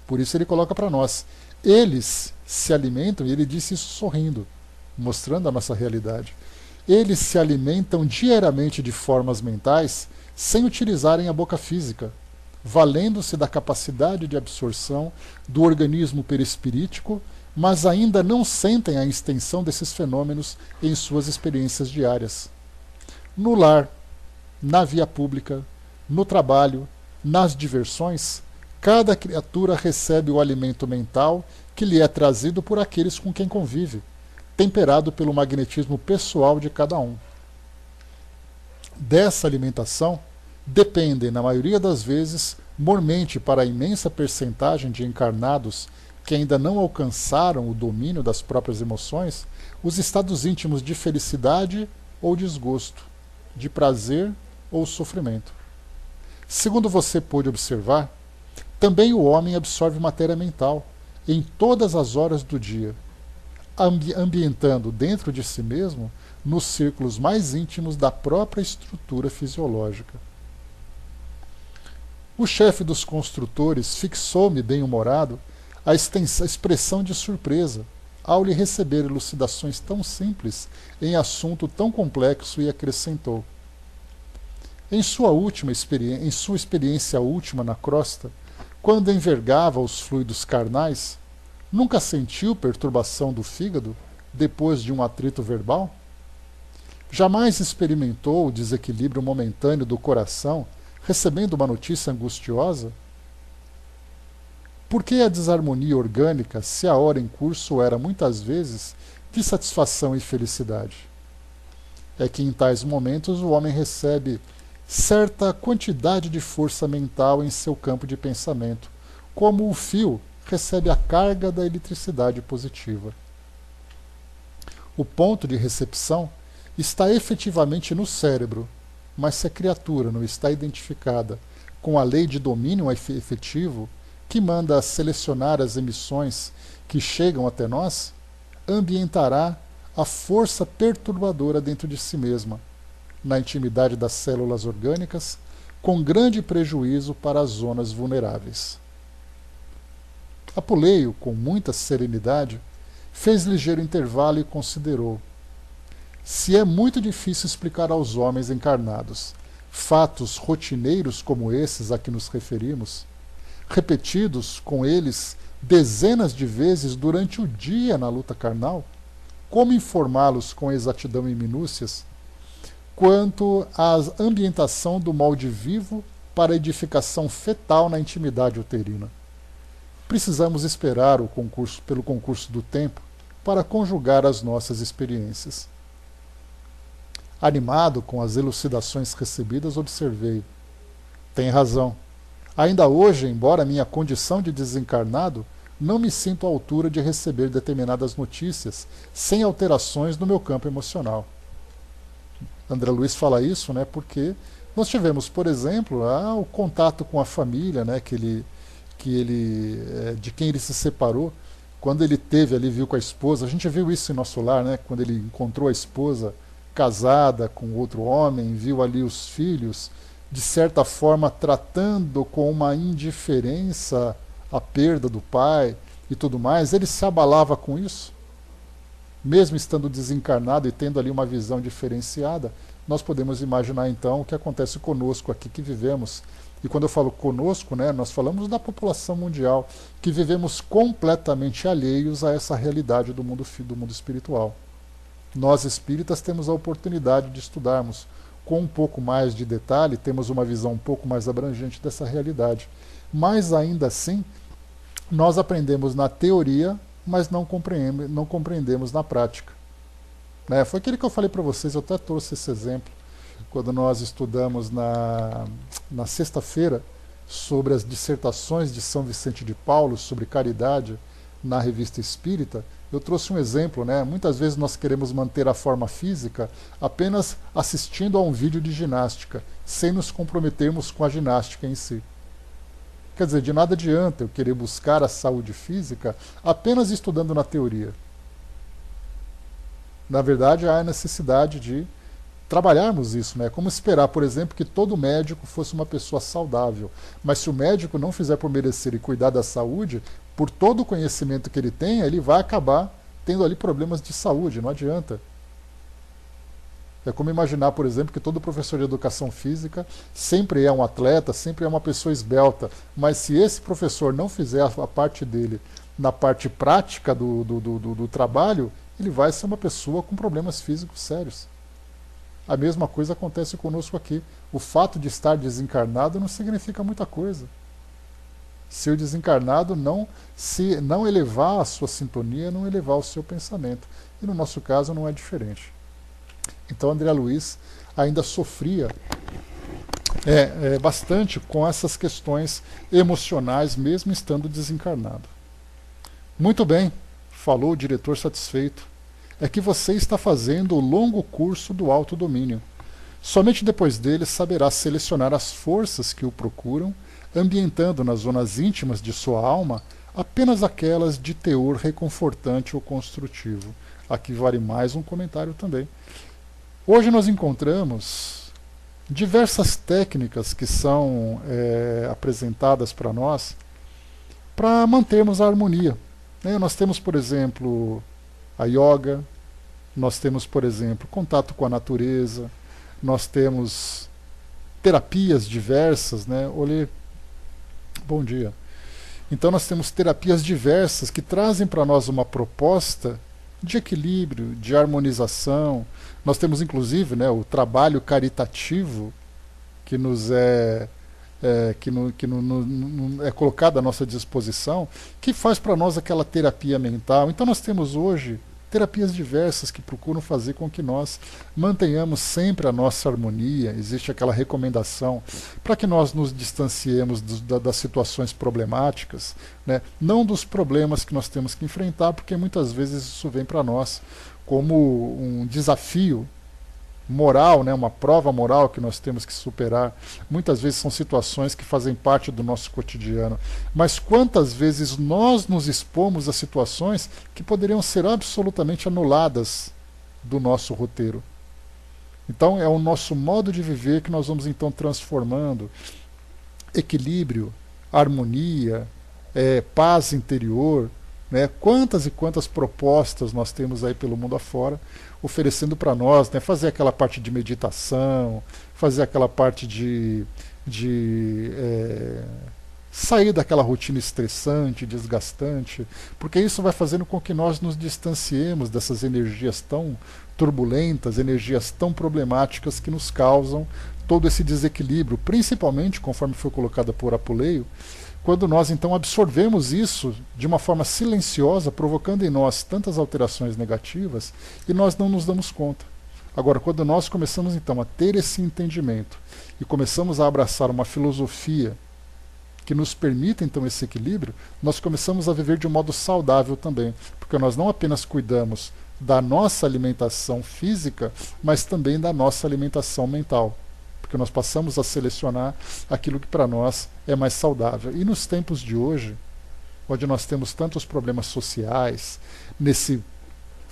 Por isso ele coloca para nós. Eles se alimentam, e ele disse isso sorrindo, mostrando a nossa realidade. Eles se alimentam diariamente de formas mentais sem utilizarem a boca física, valendo-se da capacidade de absorção do organismo perispirítico, mas ainda não sentem a extensão desses fenômenos em suas experiências diárias. No lar, na via pública, no trabalho, nas diversões, cada criatura recebe o alimento mental que lhe é trazido por aqueles com quem convive, temperado pelo magnetismo pessoal de cada um. Dessa alimentação dependem, na maioria das vezes, mormente para a imensa percentagem de encarnados que ainda não alcançaram o domínio das próprias emoções, os estados íntimos de felicidade ou desgosto, de prazer ou sofrimento. Segundo você pôde observar, também o homem absorve matéria mental em todas as horas do dia, ambientando dentro de si mesmo nos círculos mais íntimos da própria estrutura fisiológica. O chefe dos construtores fixou-me bem-humorado a expressão de surpresa ao lhe receber elucidações tão simples em assunto tão complexo e acrescentou: em sua experiência última na crosta, quando envergava os fluidos carnais, nunca sentiu perturbação do fígado depois de um atrito verbal? Jamais experimentou o desequilíbrio momentâneo do coração recebendo uma notícia angustiosa? Por que a desarmonia orgânica, se a hora em curso era muitas vezes de satisfação e felicidade? é que em tais momentos o homem recebe certa quantidade de força mental em seu campo de pensamento, como o fio recebe a carga da eletricidade positiva. O ponto de recepção está efetivamente no cérebro, mas se a criatura não está identificada com a lei de domínio efetivo, que manda selecionar as emissões que chegam até nós, ambientará a força perturbadora dentro de si mesma, na intimidade das células orgânicas, com grande prejuízo para as zonas vulneráveis. Apuleio, com muita serenidade, fez ligeiro intervalo e considerou: se é muito difícil explicar aos homens encarnados fatos rotineiros como esses a que nos referimos, repetidos com eles dezenas de vezes durante o dia na luta carnal, como informá-los com exatidão e minúcias quanto à ambientação do molde vivo para a edificação fetal na intimidade uterina? Precisamos esperar pelo concurso do tempo para conjugar as nossas experiências. Animado com as elucidações recebidas, observei: tem razão. Ainda hoje, embora minha condição de desencarnado, não me sinto à altura de receber determinadas notícias sem alterações no meu campo emocional. André Luiz fala isso, né, porque nós tivemos, por exemplo, o contato com a família, né, de quem ele se separou, quando ele teve ali, viu com a esposa. A gente viu isso em nosso lar, né, quando ele encontrou a esposa casada com outro homem, viu ali os filhos, de certa forma tratando com uma indiferença a perda do pai e tudo mais. Ele se abalava com isso, mesmo estando desencarnado e tendo ali uma visão diferenciada. Nós podemos imaginar então o que acontece conosco aqui que vivemos. E quando eu falo conosco, né, nós falamos da população mundial, que vivemos completamente alheios a essa realidade do mundo espiritual. Nós espíritas temos a oportunidade de estudarmos com um pouco mais de detalhe, temos uma visão um pouco mais abrangente dessa realidade. Mas ainda assim, nós aprendemos na teoria, mas não compreendemos na prática. Né? Foi aquele que eu falei para vocês, eu até trouxe esse exemplo, quando nós estudamos na sexta-feira sobre as dissertações de São Vicente de Paulo sobre caridade na Revista Espírita. Eu trouxe um exemplo, né? Muitas vezes nós queremos manter a forma física apenas assistindo a um vídeo de ginástica, sem nos comprometermos com a ginástica em si. Quer dizer, de nada adianta eu querer buscar a saúde física apenas estudando na teoria. Na verdade, há a necessidade de trabalharmos isso, né? Como esperar, por exemplo, que todo médico fosse uma pessoa saudável. Mas se o médico não fizer por merecer e cuidar da saúde, por todo o conhecimento que ele tem, ele vai acabar tendo ali problemas de saúde, não adianta. É como imaginar, por exemplo, que todo professor de educação física sempre é um atleta, sempre é uma pessoa esbelta, mas se esse professor não fizer a parte dele na parte prática do trabalho, ele vai ser uma pessoa com problemas físicos sérios. A mesma coisa acontece conosco aqui. O fato de estar desencarnado não significa muita coisa. Se o desencarnado não elevar a sua sintonia, não elevar o seu pensamento. E no nosso caso não é diferente. Então André Luiz ainda sofria bastante com essas questões emocionais, mesmo estando desencarnado. Muito bem, falou o diretor satisfeito. É que você está fazendo o longo curso do autodomínio. Somente depois dele saberá selecionar as forças que o procuram, ambientando nas zonas íntimas de sua alma apenas aquelas de teor reconfortante ou construtivo. Aqui vale mais um comentário também. Hoje nós encontramos diversas técnicas que são apresentadas para nós para mantermos a harmonia. Nós temos, por exemplo, a yoga, nós temos, por exemplo, contato com a natureza, nós temos terapias diversas, né? Olê, bom dia. Então nós temos terapias diversas que trazem para nós uma proposta de equilíbrio, de harmonização. Nós temos inclusive, né, o trabalho caritativo que nos é colocado à nossa disposição, que faz para nós aquela terapia mental. Então nós temos hoje terapias diversas que procuram fazer com que nós mantenhamos sempre a nossa harmonia. Existe aquela recomendação para que nós nos distanciemos das situações problemáticas, né? Não dos problemas que nós temos que enfrentar, porque muitas vezes isso vem para nós como um desafio moral, né, uma prova moral que nós temos que superar. Muitas vezes são situações que fazem parte do nosso cotidiano. Mas quantas vezes nós nos expomos a situações que poderiam ser absolutamente anuladas do nosso roteiro? Então é o nosso modo de viver que nós vamos então transformando. Equilíbrio, harmonia, paz interior, né? Quantas e quantas propostas nós temos aí pelo mundo afora, oferecendo para nós, né? Fazer aquela parte de meditação, fazer aquela parte de sair daquela rotina estressante, desgastante, porque isso vai fazendo com que nós nos distanciemos dessas energias tão turbulentas, energias tão problemáticas que nos causam todo esse desequilíbrio, principalmente, conforme foi colocado por Apuleio, quando nós então absorvemos isso de uma forma silenciosa, provocando em nós tantas alterações negativas, e nós não nos damos conta. Agora, quando nós começamos então a ter esse entendimento e começamos a abraçar uma filosofia que nos permita então esse equilíbrio, nós começamos a viver de um modo saudável também, porque nós não apenas cuidamos da nossa alimentação física, mas também da nossa alimentação mental, porque nós passamos a selecionar aquilo que para nós é mais saudável. E nos tempos de hoje, onde nós temos tantos problemas sociais,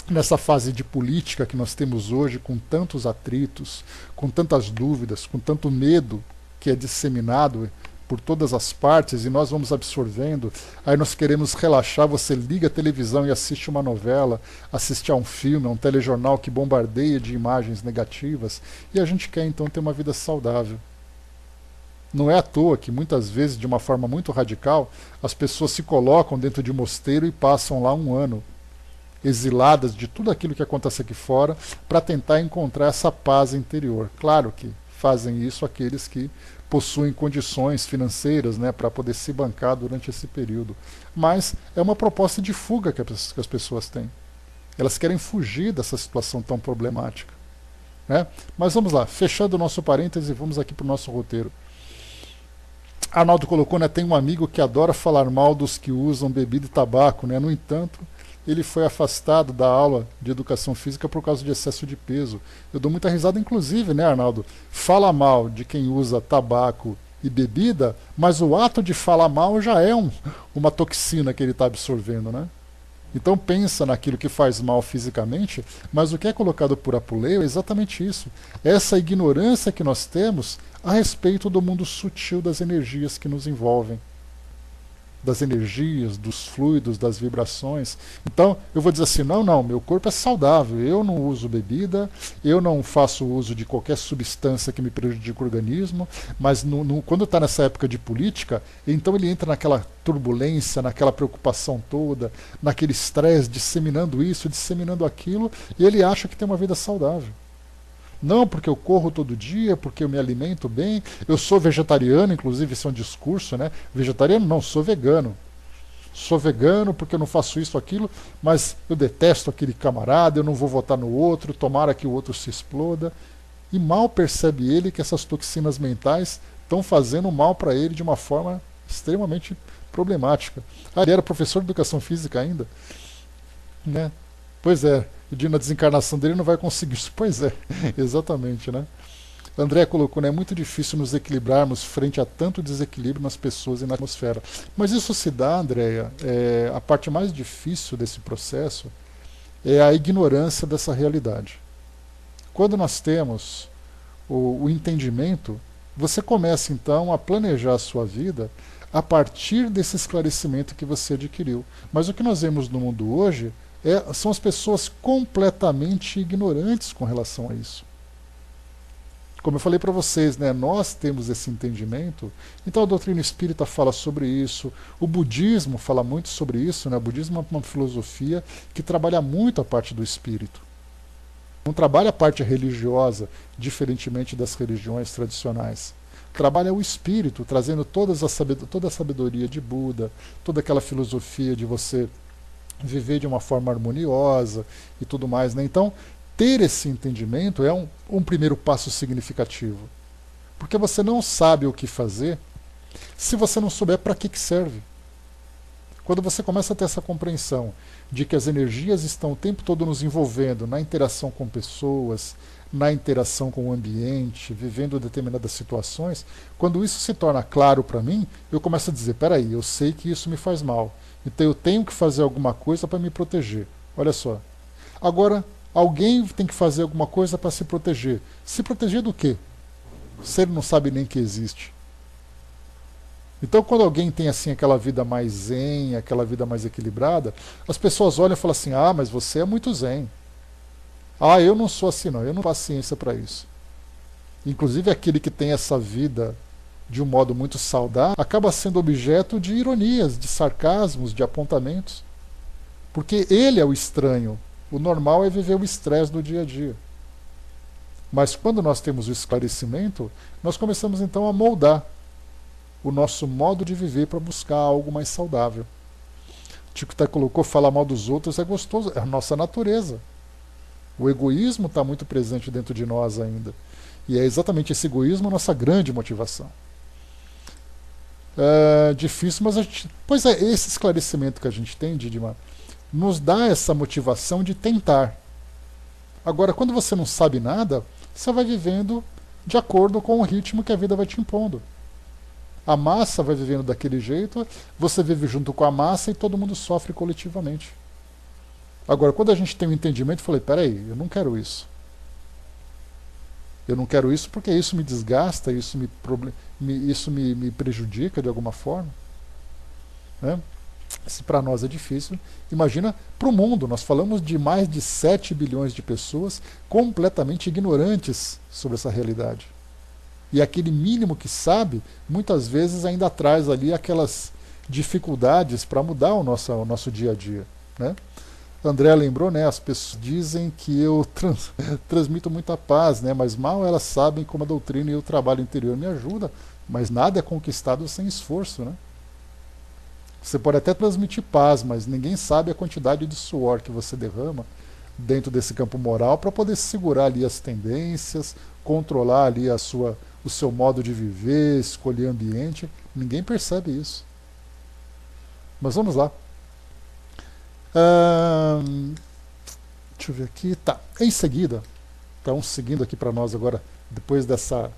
nessa fase de política que nós temos hoje, com tantos atritos, com tantas dúvidas, com tanto medo que é disseminado por todas as partes, e nós vamos absorvendo, aí nós queremos relaxar, você liga a televisão e assiste uma novela, assiste a um filme, a um telejornal que bombardeia de imagens negativas, e a gente quer então ter uma vida saudável. Não é à toa que muitas vezes, de uma forma muito radical, as pessoas se colocam dentro de um mosteiro e passam lá um ano, exiladas de tudo aquilo que acontece aqui fora, para tentar encontrar essa paz interior. Claro que fazem isso aqueles que possuem condições financeiras, né, para poder se bancar durante esse período. Mas é uma proposta de fuga que as pessoas têm. Elas querem fugir dessa situação tão problemática, né? Mas vamos lá, fechando o nosso parêntese, vamos aqui para o nosso roteiro. Arnaldo colocou, né, tem um amigo que adora falar mal dos que usam bebida e tabaco, né? No entanto, ele foi afastado da aula de educação física por causa de excesso de peso. Eu dou muita risada, inclusive, né, Arnaldo? Fala mal de quem usa tabaco e bebida, mas o ato de falar mal já é uma toxina que ele está absorvendo, né? Então pensa naquilo que faz mal fisicamente, mas o que é colocado por Apuleio é exatamente isso. Essa ignorância que nós temos a respeito do mundo sutil das energias que nos envolvem. Das energias, dos fluidos, das vibrações. Então, eu vou dizer assim, não, meu corpo é saudável, eu não uso bebida, eu não faço uso de qualquer substância que me prejudique o organismo, mas quando está nessa época de política, então ele entra naquela turbulência, naquela preocupação toda, naquele estresse, disseminando isso, disseminando aquilo, e ele acha que tem uma vida saudável. Não, porque eu corro todo dia, porque eu me alimento bem, eu sou vegetariano, inclusive isso é um discurso, né? Vegetariano não, sou vegano. Sou vegano porque eu não faço isso, aquilo, mas eu detesto aquele camarada, eu não vou votar no outro, tomara que o outro se exploda. E mal percebe ele que essas toxinas mentais estão fazendo mal para ele de uma forma extremamente problemática. Ah, ele era professor de educação física ainda, né? Pois é, o dia na desencarnação dele não vai conseguir isso. Pois é, exatamente, né? André colocou, né, é muito difícil nos equilibrarmos frente a tanto desequilíbrio nas pessoas e na atmosfera. Mas isso se dá, Andréia, a parte mais difícil desse processo é a ignorância dessa realidade. Quando nós temos o entendimento, você começa então a planejar a sua vida a partir desse esclarecimento que você adquiriu. Mas o que nós vemos no mundo hoje são as pessoas completamente ignorantes com relação a isso. Como eu falei para vocês, né, nós temos esse entendimento, então a doutrina espírita fala sobre isso, o budismo fala muito sobre isso, né, o budismo é uma filosofia que trabalha muito a parte do espírito. Não trabalha a parte religiosa, diferentemente das religiões tradicionais. Trabalha o espírito, trazendo toda a sabedoria de Buda, toda aquela filosofia de você viver de uma forma harmoniosa e tudo mais, né? Então, ter esse entendimento é um primeiro passo significativo. Porque você não sabe o que fazer se você não souber para que serve. Quando você começa a ter essa compreensão de que as energias estão o tempo todo nos envolvendo na interação com pessoas, na interação com o ambiente, vivendo determinadas situações, quando isso se torna claro para mim, eu começo a dizer, peraí, eu sei que isso me faz mal, então eu tenho que fazer alguma coisa para me proteger. Olha só. Agora, alguém tem que fazer alguma coisa para se proteger. Se proteger do quê? Se ele não sabe nem que existe. Então, quando alguém tem assim aquela vida mais zen, aquela vida mais equilibrada, as pessoas olham e falam assim, ah, mas você é muito zen. Ah, eu não sou assim não, eu não tenho paciência para isso. Inclusive aquele que tem essa vida de um modo muito saudável, acaba sendo objeto de ironias, de sarcasmos, de apontamentos. Porque ele é o estranho. O normal é viver o estresse do dia a dia. Mas quando nós temos o esclarecimento, nós começamos então a moldar o nosso modo de viver para buscar algo mais saudável. Tico até colocou, falar mal dos outros é gostoso, é a nossa natureza. O egoísmo está muito presente dentro de nós ainda. E é exatamente esse egoísmo a nossa grande motivação. É difícil, mas a gente... Pois é, esse esclarecimento que a gente tem, Didima, nos dá essa motivação de tentar. Agora, quando você não sabe nada, você vai vivendo de acordo com o ritmo que a vida vai te impondo. A massa vai vivendo daquele jeito, você vive junto com a massa e todo mundo sofre coletivamente. Agora, quando a gente tem um entendimento, eu falei, peraí, eu não quero isso. Eu não quero isso porque isso me desgasta, isso me prejudica de alguma forma. Né? Se para nós é difícil, imagina para o mundo. Nós falamos de mais de 7 bilhões de pessoas completamente ignorantes sobre essa realidade. E aquele mínimo que sabe, muitas vezes ainda traz ali aquelas dificuldades para mudar o nosso dia a dia. Né? André lembrou, né, as pessoas dizem que eu transmito muita paz, né, mas mal elas sabem como a doutrina e o trabalho interior me ajuda, mas nada é conquistado sem esforço. Né? Você pode até transmitir paz, mas ninguém sabe a quantidade de suor que você derrama dentro desse campo moral para poder segurar ali as tendências, controlar ali o seu modo de viver, escolher ambiente. Ninguém percebe isso. Mas vamos lá. Deixa eu ver aqui. Tá. Em seguida, então, seguindo aqui para nós agora, depois dessa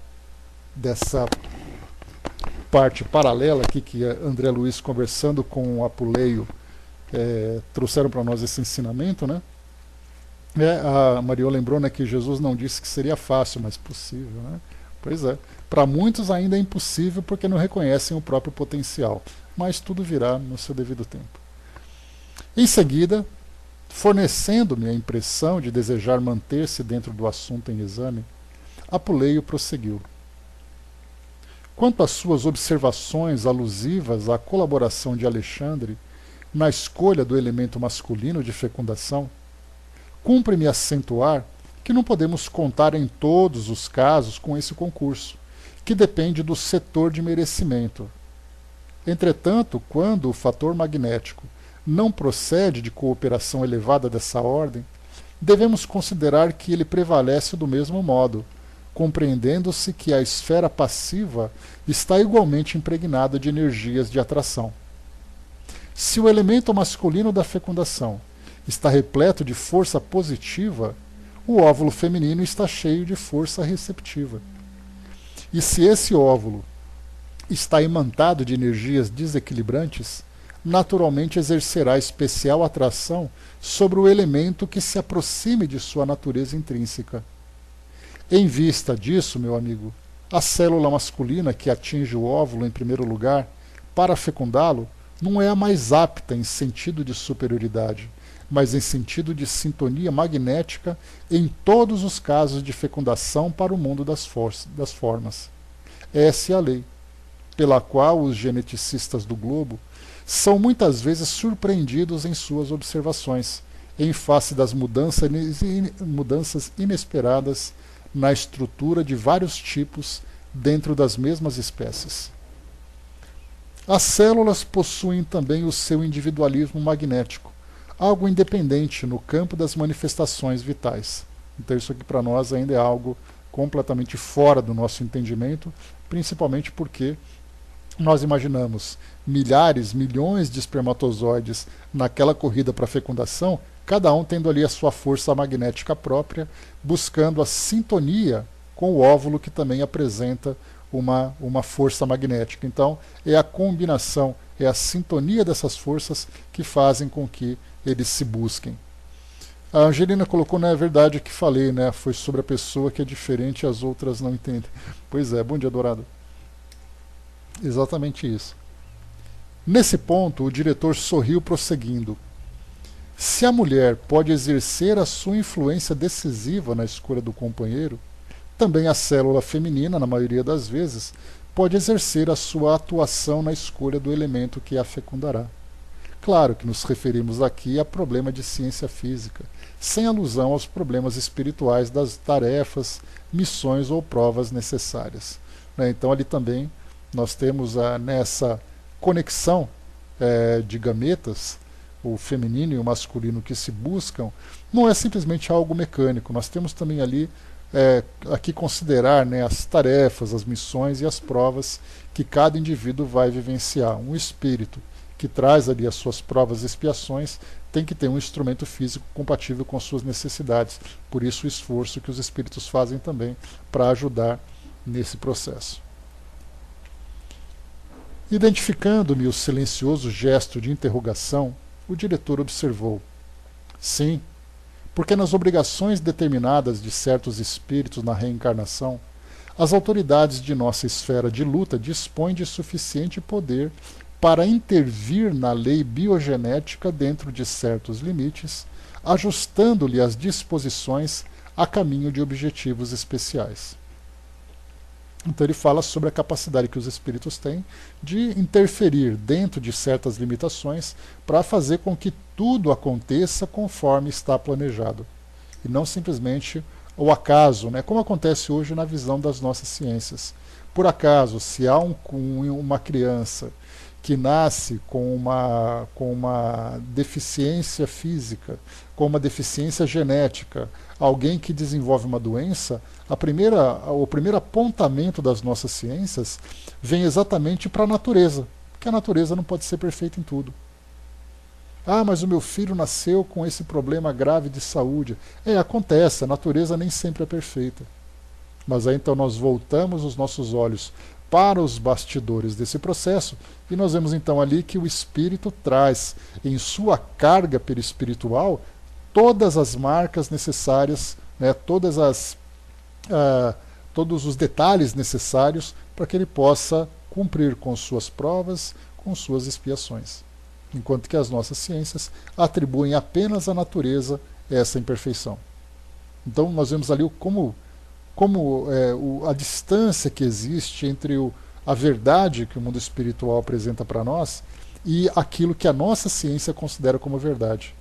parte paralela aqui que André Luiz conversando com o Apuleio trouxeram para nós esse ensinamento, né? A Mariô lembrou, né, que Jesus não disse que seria fácil, mas possível, né? Pois é. Para muitos ainda é impossível porque não reconhecem o próprio potencial, mas tudo virá no seu devido tempo. Em seguida, fornecendo-me a impressão de desejar manter-se dentro do assunto em exame, Apuleio prosseguiu. Quanto às suas observações alusivas à colaboração de Alexandre na escolha do elemento masculino de fecundação, cumpre-me acentuar que não podemos contar em todos os casos com esse concurso, que depende do setor de merecimento. Entretanto, quando o fator magnético não procede de cooperação elevada dessa ordem, devemos considerar que ele prevalece do mesmo modo, compreendendo-se que a esfera passiva está igualmente impregnada de energias de atração. Se o elemento masculino da fecundação está repleto de força positiva, o óvulo feminino está cheio de força receptiva. E se esse óvulo está imantado de energias desequilibrantes, naturalmente exercerá especial atração sobre o elemento que se aproxime de sua natureza intrínseca. Em vista disso, meu amigo, a célula masculina que atinge o óvulo em primeiro lugar, para fecundá-lo, não é a mais apta em sentido de superioridade, mas em sentido de sintonia magnética em todos os casos de fecundação para o mundo das formas. Essa é a lei, pela qual os geneticistas do globo são muitas vezes surpreendidos em suas observações, em face das mudanças inesperadas na estrutura de vários tipos dentro das mesmas espécies. As células possuem também o seu individualismo magnético, algo independente no campo das manifestações vitais. Então isso aqui para nós ainda é algo completamente fora do nosso entendimento, principalmente porque nós imaginamos milhares, milhões de espermatozoides naquela corrida para fecundação, cada um tendo ali a sua força magnética própria, buscando a sintonia com o óvulo, que também apresenta uma força magnética. Então, é a combinação, é a sintonia dessas forças que fazem com que eles se busquem. A Angelina colocou, não é verdade que falei, né? Foi sobre a pessoa que é diferente e as outras não entendem. Pois é, bom dia, Dourado. Exatamente isso. Nesse ponto, o diretor sorriu prosseguindo. Se a mulher pode exercer a sua influência decisiva na escolha do companheiro, também a célula feminina, na maioria das vezes, pode exercer a sua atuação na escolha do elemento que a fecundará. Claro que nos referimos aqui a problema de ciência física, sem alusão aos problemas espirituais das tarefas, missões ou provas necessárias. Então ali também nós temos nessa conexão de gametas, o feminino e o masculino que se buscam, não é simplesmente algo mecânico. Nós temos também ali aqui considerar as tarefas, as missões e as provas que cada indivíduo vai vivenciar. Um espírito que traz ali as suas provas e expiações tem que ter um instrumento físico compatível com suas necessidades. Por isso o esforço que os espíritos fazem também para ajudar nesse processo. Identificando-me o silencioso gesto de interrogação, o diretor observou: sim, porque nas obrigações determinadas de certos espíritos na reencarnação, as autoridades de nossa esfera de luta dispõem de suficiente poder para intervir na lei biogenética dentro de certos limites, ajustando-lhe as disposições a caminho de objetivos especiais. Então ele fala sobre a capacidade que os espíritos têm de interferir dentro de certas limitações para fazer com que tudo aconteça conforme está planejado. E não simplesmente o acaso, como acontece hoje na visão das nossas ciências. Por acaso, se há uma criança que nasce com uma deficiência física, com uma deficiência genética, alguém que desenvolve uma doença, o primeiro apontamento das nossas ciências vem exatamente para a natureza, porque a natureza não pode ser perfeita em tudo. Ah, mas o meu filho nasceu com esse problema grave de saúde. Acontece, a natureza nem sempre é perfeita. Mas aí então nós voltamos os nossos olhos para os bastidores desse processo, e nós vemos então ali que o espírito traz em sua carga perispiritual todas as marcas necessárias, todos os detalhes necessários para que ele possa cumprir com suas provas, com suas expiações. Enquanto que as nossas ciências atribuem apenas à natureza essa imperfeição. Então nós vemos ali como a distância que existe entre a verdade que o mundo espiritual apresenta para nós e aquilo que a nossa ciência considera como verdade.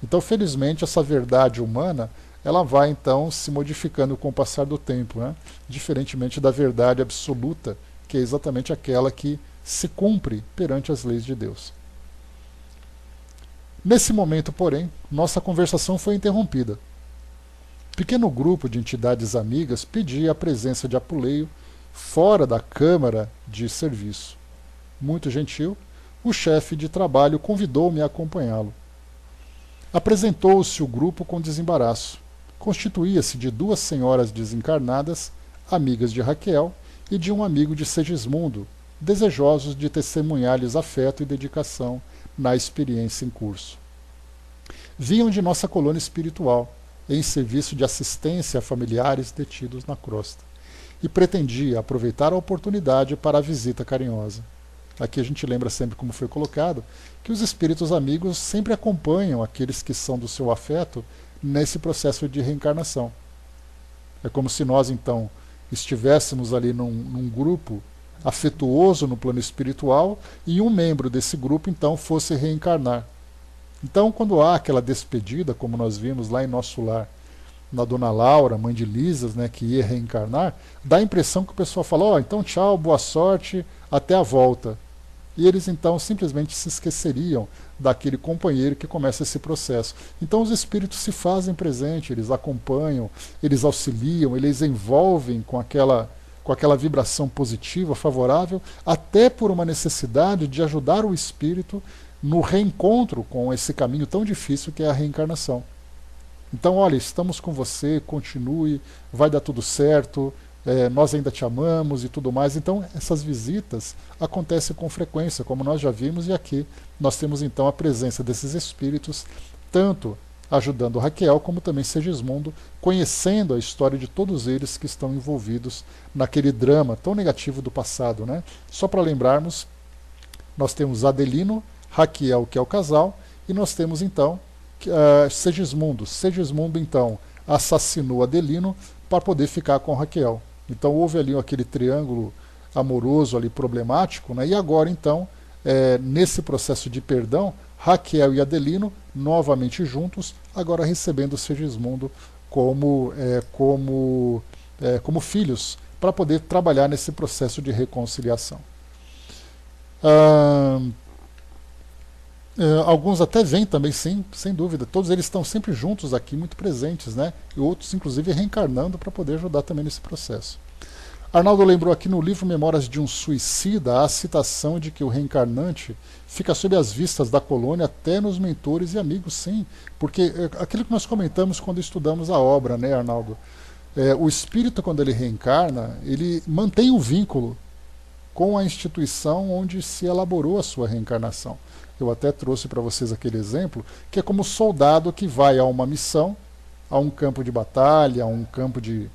Então, felizmente, essa verdade humana ela vai então se modificando com o passar do tempo, diferentemente da verdade absoluta, que é exatamente aquela que se cumpre perante as leis de Deus. Nesse momento, porém, nossa conversação foi interrompida. Pequeno grupo de entidades amigas pedia a presença de Apuleio fora da câmara de serviço. Muito gentil, o chefe de trabalho convidou-me a acompanhá-lo. Apresentou-se o grupo com desembaraço. Constituía-se de 2 senhoras desencarnadas, amigas de Raquel, e de um amigo de Segismundo, desejosos de testemunhar-lhes afeto e dedicação na experiência em curso. Vinham de nossa colônia espiritual, em serviço de assistência a familiares detidos na crosta, e pretendia aproveitar a oportunidade para a visita carinhosa. Aqui a gente lembra sempre, como foi colocado, que os espíritos amigos sempre acompanham aqueles que são do seu afeto nesse processo de reencarnação. É como se nós, então, estivéssemos ali num grupo afetuoso no plano espiritual e um membro desse grupo, então, fosse reencarnar. Então, quando há aquela despedida, como nós vimos lá em nosso lar, na Dona Laura, mãe de Lisas, que ia reencarnar, dá a impressão que o pessoal fala: então tchau, boa sorte, até a volta. e eles então simplesmente se esqueceriam daquele companheiro que começa esse processo. Então os espíritos se fazem presente, eles acompanham, eles auxiliam, eles envolvem com aquela vibração positiva, favorável, até por uma necessidade de ajudar o espírito no reencontro com esse caminho tão difícil que é a reencarnação. Então, olha, estamos com você, continue, vai dar tudo certo, nós ainda te amamos e tudo mais. Então, essas visitas acontecem com frequência, como nós já vimos, e aqui nós temos então a presença desses espíritos, tanto ajudando Raquel, como também Segismundo, conhecendo a história de todos eles que estão envolvidos naquele drama tão negativo do passado, né? Só para lembrarmos, nós temos Adelino, Raquel, que é o casal, e nós temos então Segismundo. Segismundo então assassinou Adelino para poder ficar com Raquel. Então houve ali aquele triângulo amoroso ali problemático, né? E agora então, nesse processo de perdão, Raquel e Adelino novamente juntos, agora recebendo Segismundo como filhos, para poder trabalhar nesse processo de reconciliação. Alguns até vêm também, sim, sem dúvida. Todos eles estão sempre juntos aqui, muito presentes, né? E outros, inclusive, reencarnando para poder ajudar também nesse processo. Arnaldo lembrou aqui no livro Memórias de um Suicida a citação de que o reencarnante fica sob as vistas da colônia até nos mentores e amigos, sim. Porque aquilo que nós comentamos quando estudamos a obra, né, Arnaldo? O espírito, quando ele reencarna, ele mantém o vínculo com a instituição onde se elaborou a sua reencarnação. Eu até trouxe para vocês aquele exemplo, que é como soldado que vai a uma missão, a um campo de batalha, a um campo de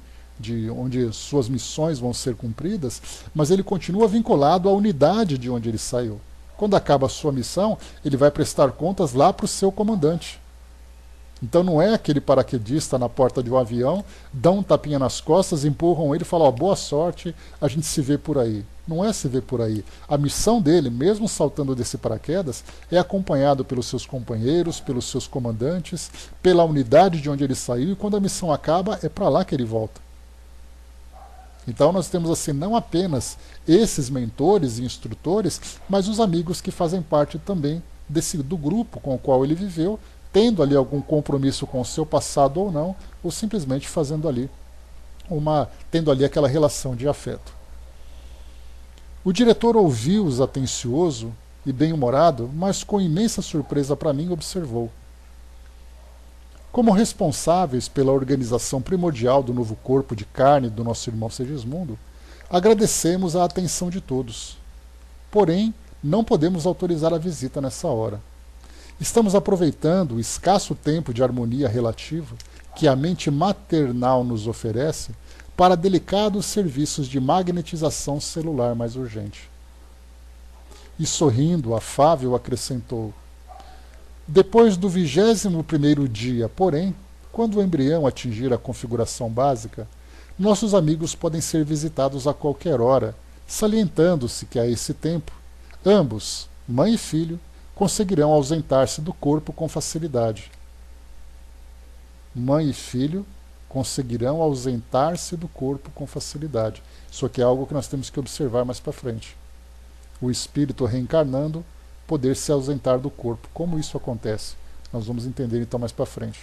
onde suas missões vão ser cumpridas, mas ele continua vinculado à unidade de onde ele saiu. Quando acaba a sua missão, ele vai prestar contas lá para o seu comandante. Então não é aquele paraquedista na porta de um avião, dão um tapinha nas costas, empurram ele e falam, boa sorte, a gente se vê por aí. Não é se ver por aí. A missão dele, mesmo saltando desse paraquedas, é acompanhado pelos seus companheiros, pelos seus comandantes, pela unidade de onde ele saiu, e quando a missão acaba, é para lá que ele volta. Então nós temos assim não apenas esses mentores e instrutores, mas os amigos que fazem parte também do grupo com o qual ele viveu, tendo ali algum compromisso com o seu passado ou não, ou simplesmente tendo ali aquela relação de afeto. O diretor ouviu-os atencioso e bem-humorado, mas com imensa surpresa para mim observou. Como responsáveis pela organização primordial do novo corpo de carne do nosso irmão Segismundo, agradecemos a atenção de todos. Porém, não podemos autorizar a visita nessa hora. Estamos aproveitando o escasso tempo de harmonia relativa que a mente maternal nos oferece para delicados serviços de magnetização celular mais urgente. E sorrindo, afável, acrescentou: depois do 21º dia, porém, quando o embrião atingir a configuração básica, nossos amigos podem ser visitados a qualquer hora, salientando-se que a esse tempo, ambos, mãe e filho, conseguirão ausentar-se do corpo com facilidade. Mãe e filho conseguirão ausentar-se do corpo com facilidade. Isso aqui é algo que nós temos que observar mais para frente. O espírito reencarnando, poder se ausentar do corpo. Como isso acontece? Nós vamos entender então mais para frente.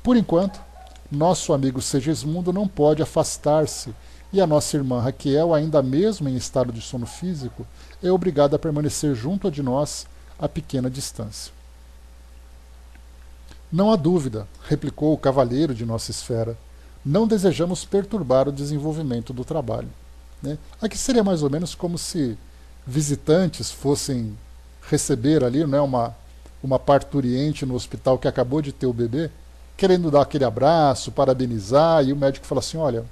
Por enquanto, nosso amigo Segismundo não pode afastar-se e a nossa irmã Raquel, ainda mesmo em estado de sono físico, é obrigada a permanecer junto de nós a pequena distância. Não há dúvida, replicou o cavalheiro de nossa esfera, não desejamos perturbar o desenvolvimento do trabalho. Né? Aqui seria mais ou menos como se visitantes fossem receber ali, né, uma parturiente no hospital que acabou de ter o bebê, querendo dar aquele abraço, parabenizar, e o médico fala assim, olha,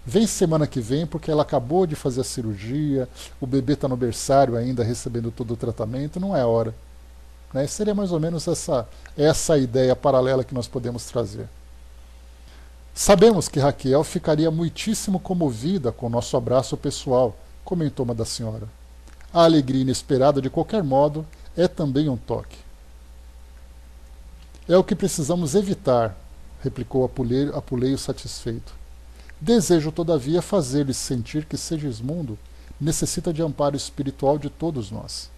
vem semana que vem porque ela acabou de fazer a cirurgia, o bebê está no berçário ainda recebendo todo o tratamento, não é hora. Né? Seria mais ou menos essa ideia paralela que nós podemos trazer. Sabemos que Raquel ficaria muitíssimo comovida com o nosso abraço pessoal, comentou uma da senhora. A alegria inesperada, de qualquer modo, é também um toque. É o que precisamos evitar, replicou Apuleio satisfeito. Desejo, todavia, fazer-lhes sentir que Segismundo necessita de amparo espiritual de todos nós.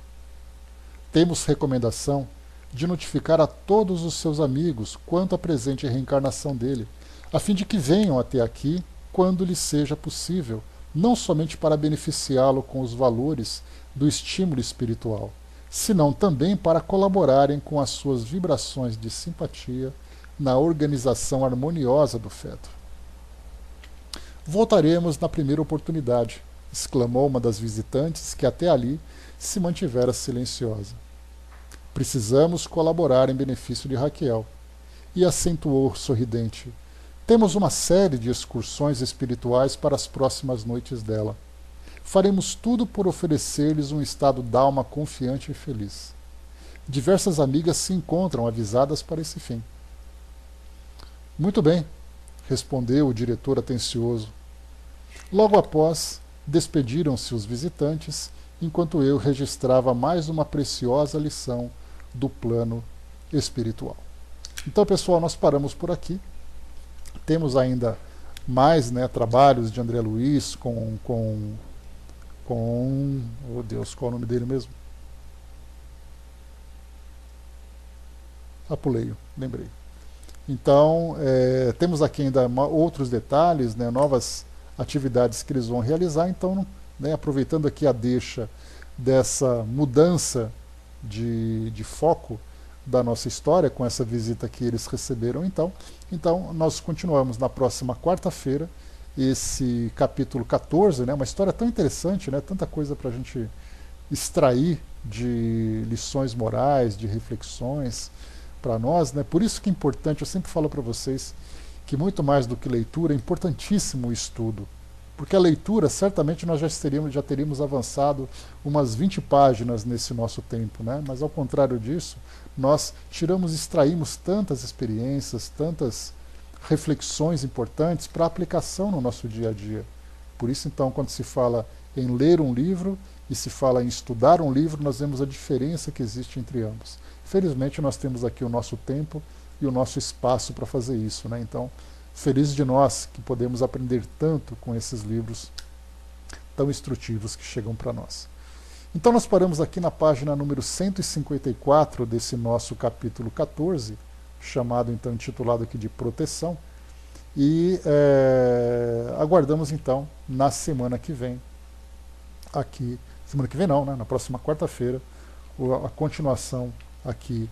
Temos recomendação de notificar a todos os seus amigos quanto à presente reencarnação dele, a fim de que venham até aqui quando lhes seja possível, não somente para beneficiá-lo com os valores do estímulo espiritual, senão também para colaborarem com as suas vibrações de simpatia na organização harmoniosa do feto. Voltaremos na primeira oportunidade, exclamou uma das visitantes que até ali se mantivera silenciosa. Precisamos colaborar em benefício de Raquel. E acentuou sorridente. Temos uma série de excursões espirituais para as próximas noites dela. Faremos tudo por oferecer-lhes um estado d'alma confiante e feliz. Diversas amigas se encontram avisadas para esse fim. Muito bem, respondeu o diretor atencioso. Logo após, despediram-se os visitantes, enquanto eu registrava mais uma preciosa lição do plano espiritual. Então, pessoal, nós paramos por aqui. Temos ainda mais trabalhos de André Luiz com oh Deus, qual é o nome dele mesmo? Apuleio, lembrei. Então, temos aqui ainda outros detalhes, novas atividades que eles vão realizar. Então, aproveitando aqui a deixa dessa mudança de foco da nossa história, com essa visita que eles receberam então nós continuamos na próxima quarta-feira esse capítulo 14, uma história tão interessante, tanta coisa para a gente extrair de lições morais, de reflexões para nós, por isso que é importante, eu sempre falo para vocês que muito mais do que leitura, é importantíssimo o estudo. Porque a leitura, certamente nós já teríamos avançado umas 20 páginas nesse nosso tempo, mas ao contrário disso, nós extraímos tantas experiências, tantas reflexões importantes para aplicação no nosso dia a dia. Por isso, então, quando se fala em ler um livro e se fala em estudar um livro, nós vemos a diferença que existe entre ambos. Felizmente, nós temos aqui o nosso tempo e o nosso espaço para fazer isso, Então, feliz de nós que podemos aprender tanto com esses livros tão instrutivos que chegam para nós. Então nós paramos aqui na página número 154 desse nosso capítulo 14, chamado então, intitulado aqui de Proteção, e aguardamos então na semana que vem, semana que vem não, na próxima quarta-feira, a continuação aqui